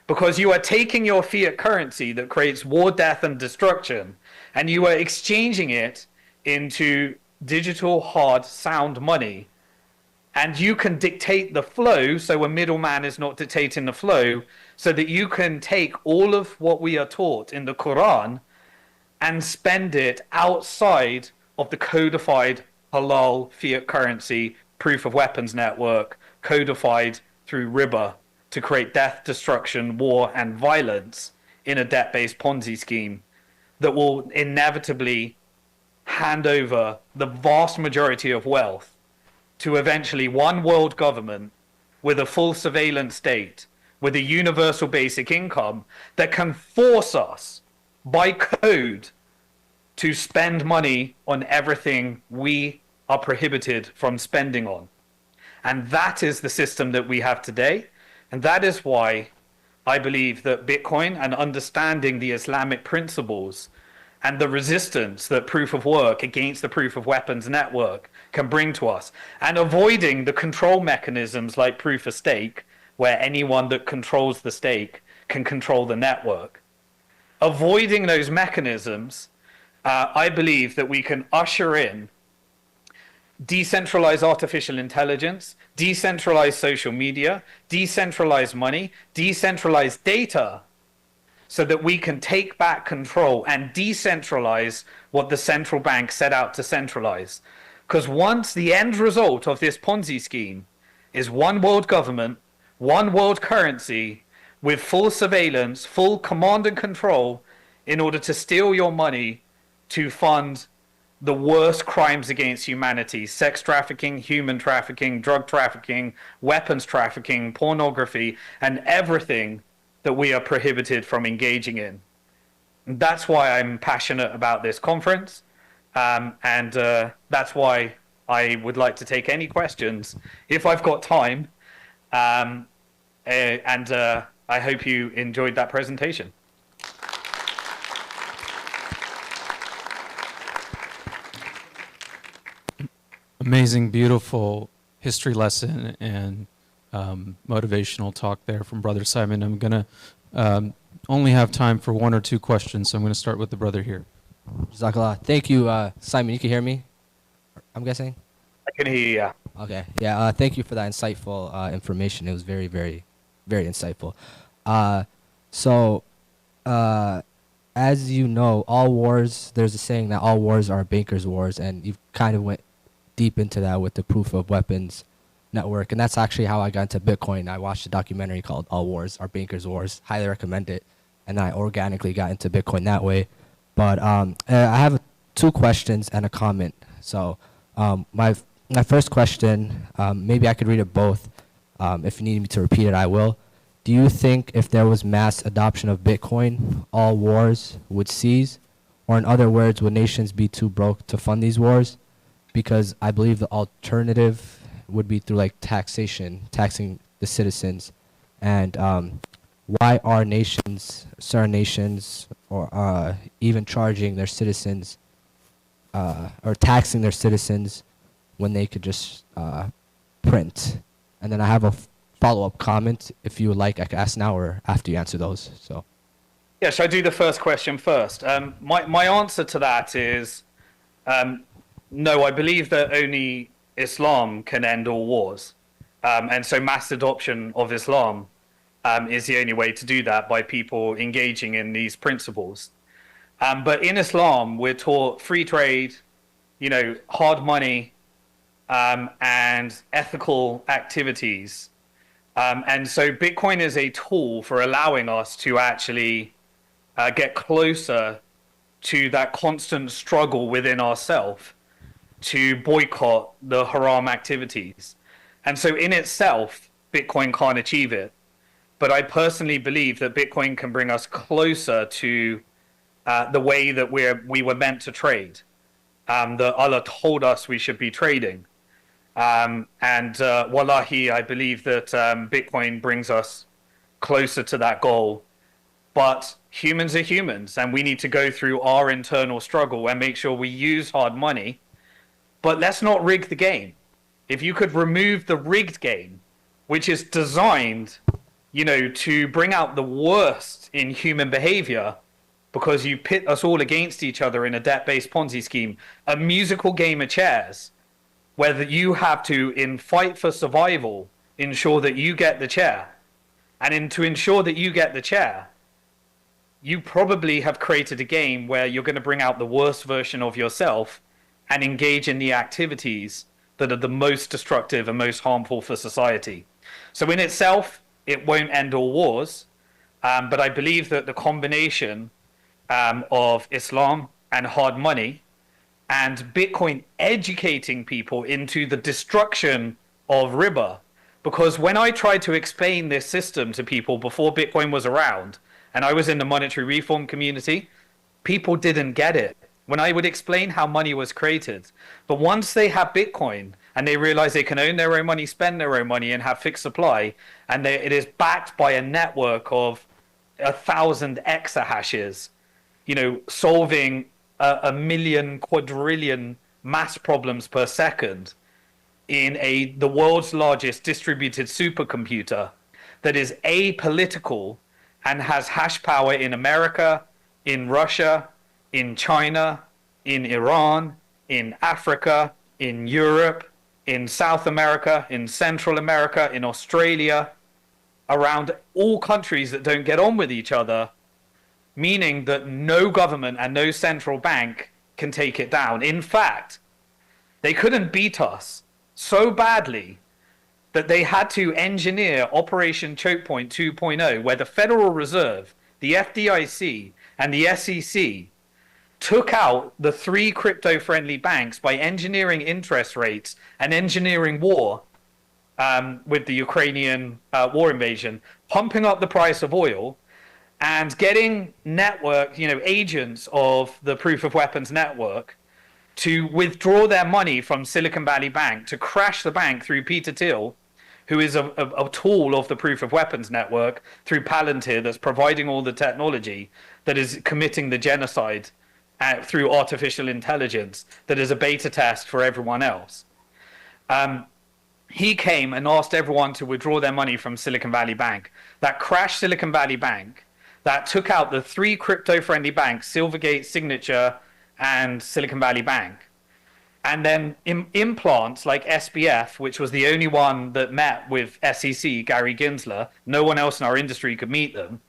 Because you are taking your fiat currency that creates war, death, and destruction, and you are exchanging it into digital, hard, sound money. And you can dictate the flow, so a middleman is not dictating the flow, so that you can take all of what we are taught in the Quran and spend it outside of the codified halal fiat currency proof of weapons network, codified through Riba, to create death, destruction, war, and violence in a debt-based Ponzi scheme that will inevitably hand over the vast majority of wealth to eventually one world government with a full surveillance state, with a universal basic income that can force us by code to spend money on everything we are prohibited from spending on. And that is the system that we have today. And that is why I believe that Bitcoin and understanding the Islamic principles and the resistance that proof of work against the proof of weapons network can bring to us, and avoiding the control mechanisms like proof of stake, where anyone that controls the stake can control the network. Avoiding those mechanisms, I believe that we can usher in decentralized artificial intelligence, decentralized social media, decentralized money, decentralized data, so that we can take back control and decentralize what the central bank set out to centralize. Because once the end result of this Ponzi scheme is one world government, one world currency, with full surveillance, full command and control, in order to steal your money to fund the worst crimes against humanity: sex trafficking, human trafficking, drug trafficking, weapons trafficking, pornography, and everything that we are prohibited from engaging in. That's why I'm passionate about this conference, and that's why I would like to take any questions if I've got time, and I hope you enjoyed that presentation. Amazing, beautiful history lesson and motivational talk there from Brother Simon. I'm going to only have time for one or two questions, so I'm going to start with the brother here. Jazakallah. Thank you, Simon. You can hear me, I'm guessing? I can hear you, yeah. Okay. Yeah, thank you for that insightful information. It was very, very, very insightful. So as you know, all wars, there's a saying that all wars are bankers' wars, and you've kind of went deep into that with the proof of weapons network. And that's actually how I got into Bitcoin. I watched a documentary called All Wars Are Bankers' Wars. Highly recommend it. And I organically got into Bitcoin that way. But I have two questions and a comment. So my first question, maybe I could read it both. If you need me to repeat it, I will. Do you think if there was mass adoption of Bitcoin, all wars would cease? Or in other words, would nations be too broke to fund these wars? Because I believe the alternative would be through like taxation, taxing the citizens. And why are nations, certain nations, or even charging their citizens or taxing their citizens when they could just print? And then I have a follow-up comment. If you would like, I could ask now or after you answer those. So, Yeah, shall I do the first question first? My answer to that is no, I believe that only Islam can end all wars. And so mass adoption of Islam is the only way to do that, by people engaging in these principles. But in Islam, we're taught free trade, hard money, and ethical activities. And so Bitcoin is a tool for allowing us to actually get closer to that constant struggle within ourselves to boycott the haram activities. And so in itself, Bitcoin can't achieve it. But I personally believe that Bitcoin can bring us closer to the way that we were meant to trade, that Allah told us we should be trading. Wallahi, I believe that Bitcoin brings us closer to that goal. But humans are humans, and we need to go through our internal struggle and make sure we use hard money. But let's not rig the game. If you could remove the rigged game, which is designed, to bring out the worst in human behavior, because you pit us all against each other in a debt-based Ponzi scheme, a musical game of chairs, where you have to, in fight for survival, ensure that you get the chair. And to ensure that you get the chair, you probably have created a game where you're going to bring out the worst version of yourself and engage in the activities that are the most destructive and most harmful for society. So in itself, it won't end all wars, but I believe that the combination of Islam and hard money and Bitcoin educating people into the destruction of Riba, because when I tried to explain this system to people before Bitcoin was around, and I was in the monetary reform community, people didn't get it when I would explain how money was created. But once they have Bitcoin and they realize they can own their own money, spend their own money, and have fixed supply, and it is backed by a network of 1,000 exahashes, solving a million, quadrillion mass problems per second in the world's largest distributed supercomputer that is apolitical and has hash power in America, in Russia, in China, in Iran, in Africa, in Europe, in South America, in Central America, in Australia, around all countries that don't get on with each other, meaning that no government and no central bank can take it down. In fact, they couldn't beat us so badly that they had to engineer Operation Choke Point 2.0, where the Federal Reserve, the FDIC, and the SEC took out the 3 crypto-friendly banks by engineering interest rates and engineering war with the Ukrainian war invasion, pumping up the price of oil, and getting agents of the proof of weapons network to withdraw their money from Silicon Valley Bank, to crash the bank through Peter Thiel, who is a tool of the proof of weapons network, through Palantir, that's providing all the technology, that is committing the genocide through artificial intelligence, that is a beta test for everyone else. He came and asked everyone to withdraw their money from Silicon Valley Bank. That crashed Silicon Valley Bank. That took out the 3 crypto-friendly banks, Silvergate, Signature, and Silicon Valley Bank. And then implants like SBF, which was the only one that met with SEC, Gary Gensler, no one else in our industry could meet them,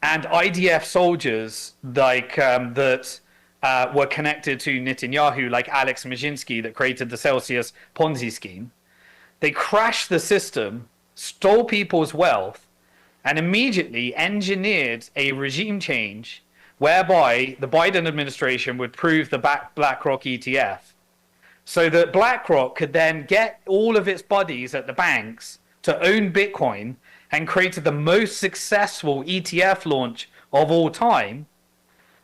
and IDF soldiers that were connected to Netanyahu, like Alex Majinsky, that created the Celsius Ponzi scheme. They crashed the system, stole people's wealth, and immediately engineered a regime change whereby the Biden administration would prove the BlackRock ETF, so that BlackRock could then get all of its buddies at the banks to own Bitcoin, and created the most successful ETF launch of all time,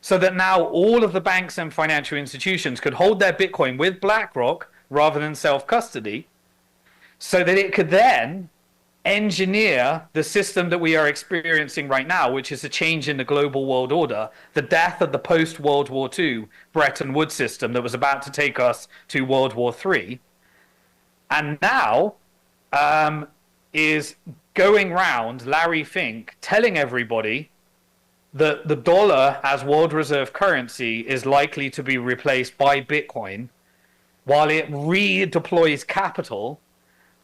so that now all of the banks and financial institutions could hold their Bitcoin with BlackRock rather than self-custody, so that it could then engineer the system that we are experiencing right now, which is a change in the global world order, the death of the post-World War II Bretton Woods system that was about to take us to World War III. And now is going round Larry Fink telling everybody that the dollar as world reserve currency is likely to be replaced by Bitcoin, while it redeploys capital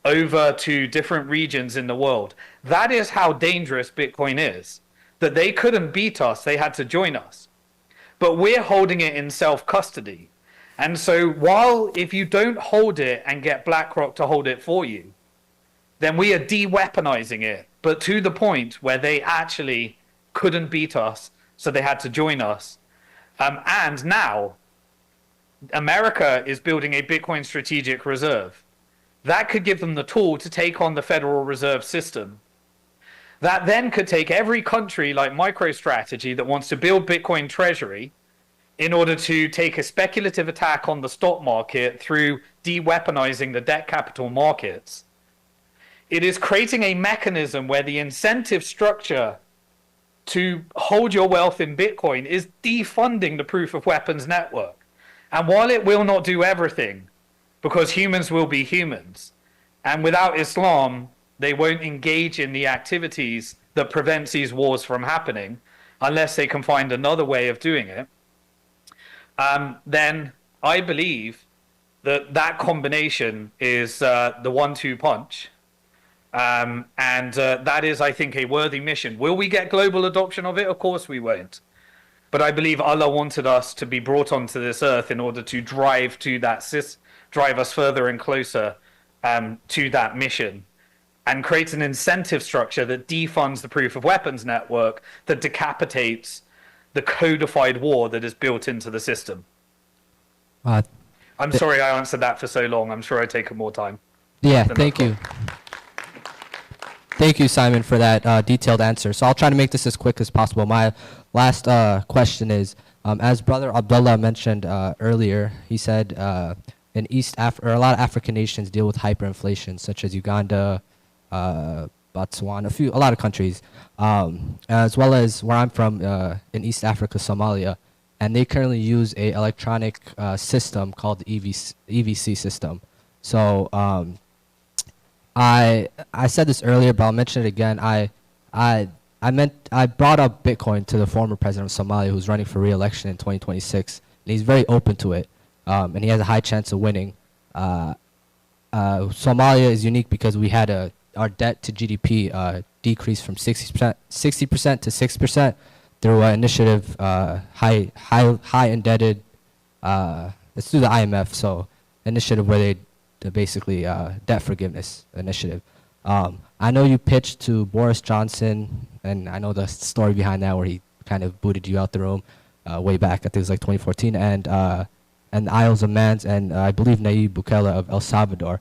over to different regions in the world. That is how dangerous Bitcoin is. That they couldn't beat us, they had to join us. But we're holding it in self-custody. And so while if you don't hold it and get BlackRock to hold it for you, then we are de-weaponizing it, but to the point where they actually couldn't beat us, so they had to join us. And now, America is building a Bitcoin strategic reserve. That could give them the tool to take on the Federal Reserve System. That then could take every country like MicroStrategy that wants to build Bitcoin treasury in order to take a speculative attack on the stock market through de-weaponizing the debt capital markets. It is creating a mechanism where the incentive structure to hold your wealth in Bitcoin is defunding the proof of weapons network. And while it will not do everything, because humans will be humans, and without Islam, they won't engage in the activities that prevents these wars from happening, unless they can find another way of doing it, then I believe that that combination is the 1-2 punch. And that is, I think, a worthy mission. Will we get global adoption of it? Of course we won't. But I believe Allah wanted us to be brought onto this earth in order to drive us further and closer to that mission, and create an incentive structure that defunds the proof of weapons network, that decapitates the codified war that is built into the system. I'm sorry I answered that for so long. I'm sure I'd taken more time. Yeah, thank you. Thank you, Simon, for that detailed answer. So I'll try to make this as quick as possible. My last question is, as Brother Abdullah mentioned earlier, he said in a lot of African nations deal with hyperinflation, such as Uganda, Botswana, a lot of countries, as well as where I'm from in East Africa, Somalia, and they currently use a electronic system called the EVC system. So I said this earlier, but I'll mention it again. I brought up Bitcoin to the former president of Somalia, who's running for re-election in 2026, and he's very open to it, and he has a high chance of winning. Somalia is unique because we had our debt to GDP decreased from 60% to 6% through an initiative, high indebted. It's through the IMF, so initiative where they basically debt forgiveness initiative. I know you pitched to Boris Johnson, and I know the story behind that, where he kind of booted you out the room way back. I think it was like 2014, and the Isles of Man, and I believe Nayib Bukele of El Salvador.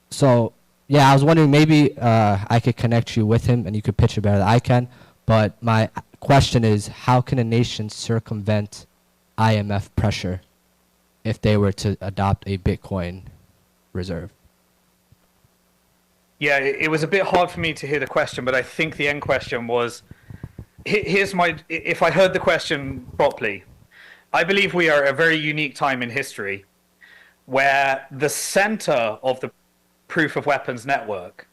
So yeah, I was wondering maybe I could connect you with him, and you could pitch it better than I can. But my question is, how can a nation circumvent IMF pressure if they were to adopt a Bitcoin reserve? Yeah, it was a bit hard for me to hear the question, but I think the end question was, if I heard the question properly, I believe we are at a very unique time in history where the center of the proof of weapons network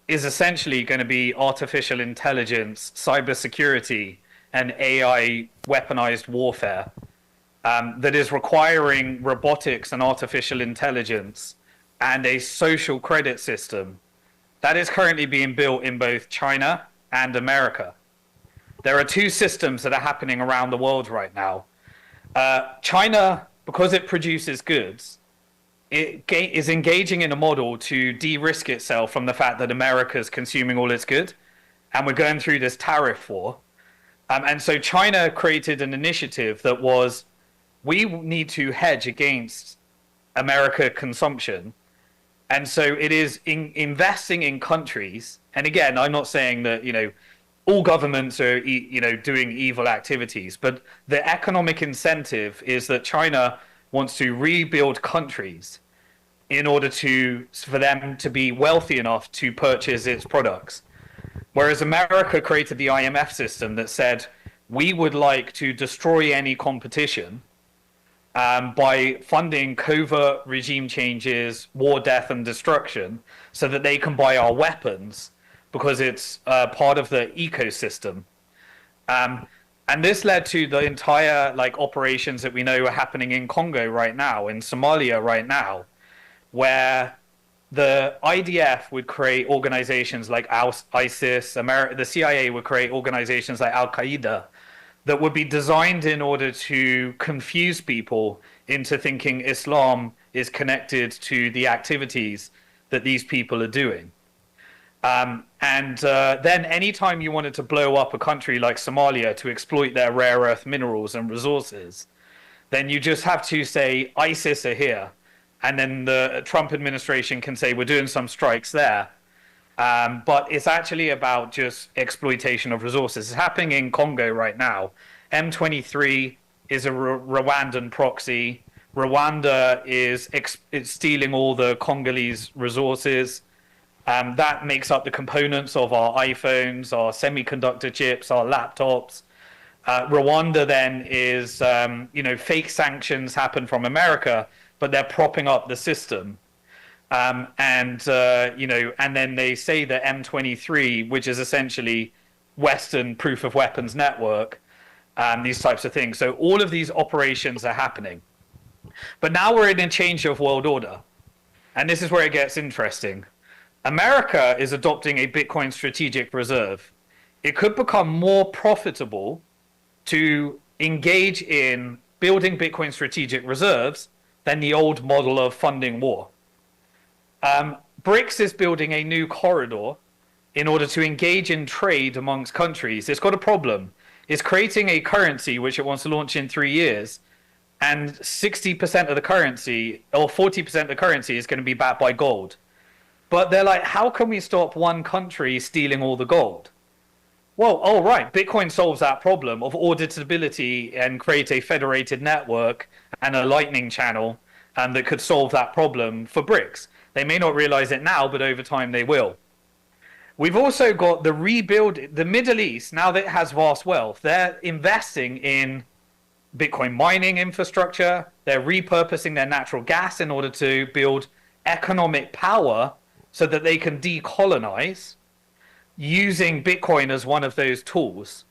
is essentially going to be artificial intelligence, cybersecurity, and AI weaponized warfare. That is requiring robotics and artificial intelligence and a social credit system that is currently being built in both China and America. There are two systems that are happening around the world right now. China, because it produces goods, it is engaging in a model to de-risk itself from the fact that America is consuming all its goods, and we're going through this tariff war. And so China created an initiative that was, we need to hedge against America consumption. And so it is investing in countries. And again, I'm not saying that, all governments are, doing evil activities, but the economic incentive is that China wants to rebuild countries in order for them to be wealthy enough to purchase its products. Whereas America created the IMF system that said, we would like to destroy any competition by funding covert regime changes, war, death, and destruction, so that they can buy our weapons because it's part of the ecosystem. And this led to the entire operations that we know are happening in Congo right now, in Somalia right now, where the IDF would create organizations like ISIS, the CIA would create organizations like Al-Qaeda that would be designed in order to confuse people into thinking Islam is connected to the activities that these people are doing. Then anytime you wanted to blow up a country like Somalia to exploit their rare earth minerals and resources, then you just have to say ISIS are here. And then the Trump administration can say, we're doing some strikes there. But it's actually about just exploitation of resources. It's happening in Congo right now. M23 is a Rwandan proxy. Rwanda is stealing all the Congolese resources. That makes up the components of our iPhones, our semiconductor chips, our laptops. Rwanda then is, fake sanctions happen from America, but they're propping up the system. And then they say that M23, which is essentially Western proof of weapons network, these types of things. So all of these operations are happening. But now we're in a change of world order. And this is where it gets interesting. America is adopting a Bitcoin strategic reserve. It could become more profitable to engage in building Bitcoin strategic reserves than the old model of funding war. BRICS is building a new corridor in order to engage in trade amongst countries. It's got a problem. It's creating a currency which it wants to launch in 3 years, and 60% of the currency, or 40% of the currency, is going to be backed by gold. But they're like, how can we stop one country stealing all the gold? Well, all right, Bitcoin solves that problem of auditability and create a federated network and a lightning channel that could solve that problem for BRICS. They may not realize it now, but over time they will. We've also got the Middle East, now that it has vast wealth, they're investing in Bitcoin mining infrastructure. They're repurposing their natural gas in order to build economic power so that they can decolonize, using Bitcoin as one of those tools,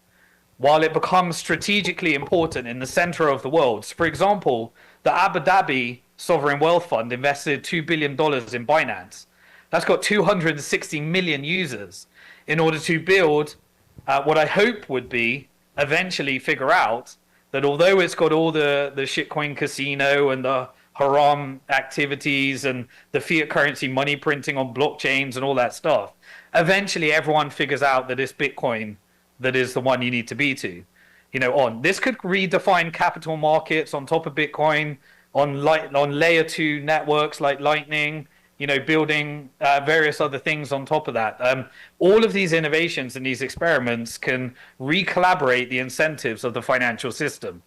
while it becomes strategically important in the center of the world. So for example, the Abu Dhabi Sovereign Wealth Fund invested $2 billion in Binance. That's got 260 million users in order to build what I hope would be eventually figure out that although it's got all the shitcoin casino and the haram activities and the fiat currency money printing on blockchains and all that stuff, eventually everyone figures out that it's Bitcoin that is the one you need to be to. This could redefine capital markets on top of Bitcoin, on layer 2 networks like Lightning, building various other things on top of that. All of these innovations and these experiments can recollaborate the incentives of the financial system.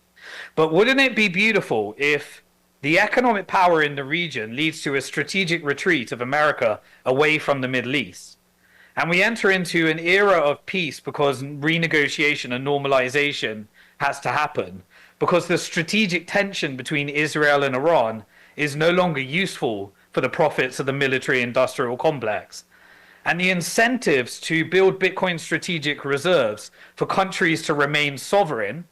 But wouldn't it be beautiful if the economic power in the region leads to a strategic retreat of America away from the Middle East? And we enter into an era of peace because renegotiation and normalization has to happen, because the strategic tension between Israel and Iran is no longer useful for the profits of the military-industrial complex. And the incentives to build Bitcoin strategic reserves for countries to remain sovereign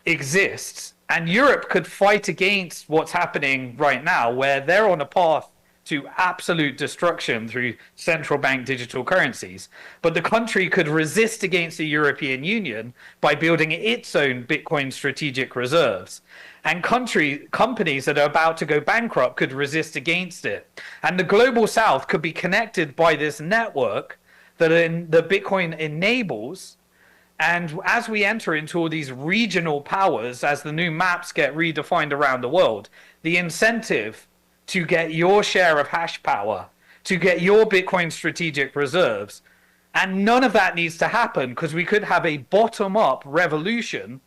exists. And Europe could fight against what's happening right now, where they're on a path to absolute destruction through central bank digital currencies. But the country could resist against the European Union by building its own Bitcoin strategic reserves. And companies that are about to go bankrupt could resist against it. And the global south could be connected by this network that the Bitcoin enables. And as we enter into all these regional powers, as the new maps get redefined around the world, the incentive to get your share of hash power, to get your Bitcoin strategic reserves, and none of that needs to happen because we could have a bottom-up revolution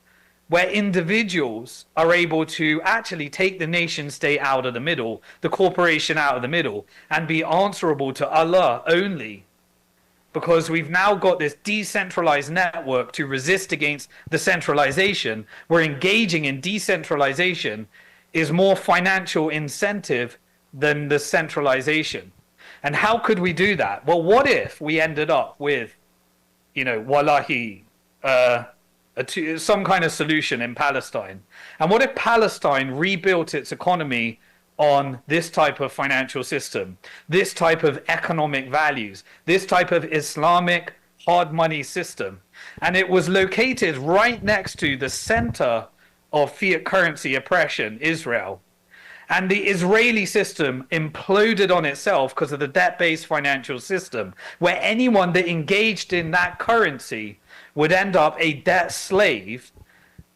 where individuals are able to actually take the nation state out of the middle, the corporation out of the middle, and be answerable to Allah only. Because we've now got this decentralized network to resist against the centralization. We're engaging in decentralization is more financial incentive than the centralization. And how could we do that? Well, what if we ended up with, wallahi, some kind of solution in Palestine? And what if Palestine rebuilt its economy on this type of financial system, this type of economic values, this type of Islamic hard money system? And it was located right next to the center of fiat currency oppression, Israel. And the Israeli system imploded on itself because of the debt-based financial system, where anyone that engaged in that currency would end up a debt slave,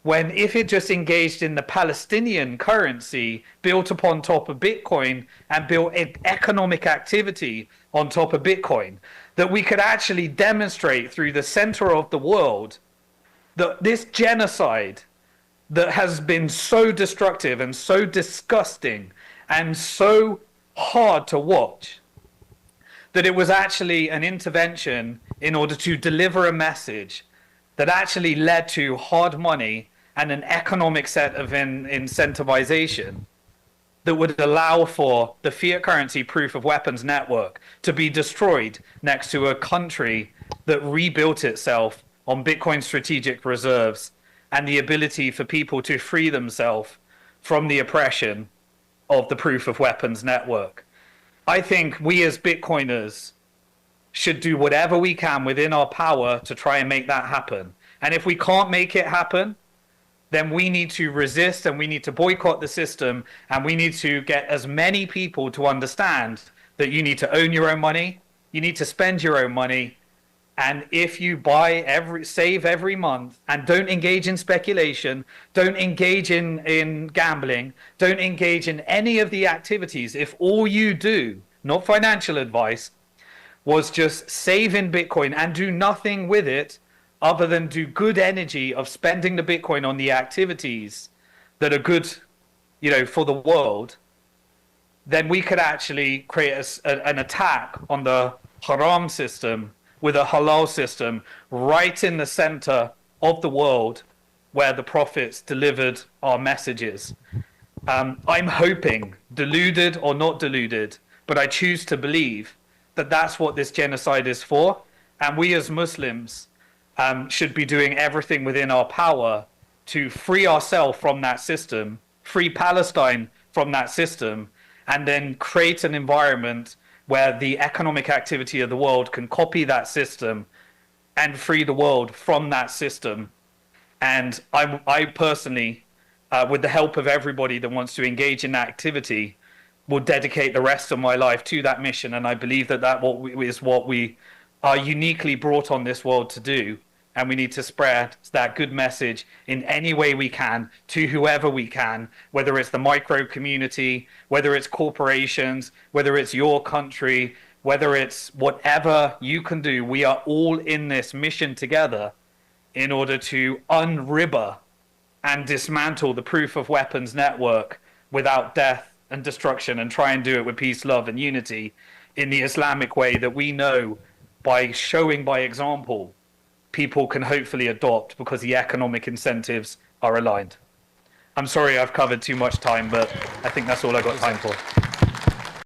when if it just engaged in the Palestinian currency built upon top of Bitcoin and built economic activity on top of Bitcoin, that we could actually demonstrate through the center of the world that this genocide that has been so destructive and so disgusting and so hard to watch, that it was actually an intervention in order to deliver a message that actually led to hard money and an economic set of incentivization that would allow for the fiat currency proof of weapons network to be destroyed next to a country that rebuilt itself on Bitcoin strategic reserves and the ability for people to free themselves from the oppression of the proof of weapons network. I think we as Bitcoiners should do whatever we can within our power to try and make that happen. And if we can't make it happen, then we need to resist and we need to boycott the system, and we need to get as many people to understand that you need to own your own money, you need to spend your own money, and if you save every month and don't engage in speculation, don't engage in gambling, don't engage in any of the activities, if all you do, not financial advice, was just save in Bitcoin and do nothing with it other than do good energy of spending the Bitcoin on the activities that are good, for the world, then we could actually create an attack on the haram system with a halal system right in the center of the world where the prophets delivered our messages. I'm hoping, deluded or not deluded, but I choose to believe that that's what this genocide is for. And we as Muslims should be doing everything within our power to free ourselves from that system, free Palestine from that system, and then create an environment where the economic activity of the world can copy that system and free the world from that system. And I personally, with the help of everybody that wants to engage in that activity, will dedicate the rest of my life to that mission. And I believe that is what we are uniquely brought on this world to do. And we need to spread that good message in any way we can to whoever we can, whether it's the micro community, whether it's corporations, whether it's your country, whether it's whatever you can do. We are all in this mission together in order to un-Riba and dismantle the proof of weapons network without death and destruction, and try and do it with peace, love, and unity in the Islamic way that we know, by showing by example, people can hopefully adopt because the economic incentives are aligned. I'm sorry I've covered too much time, but I think that's all I got time for.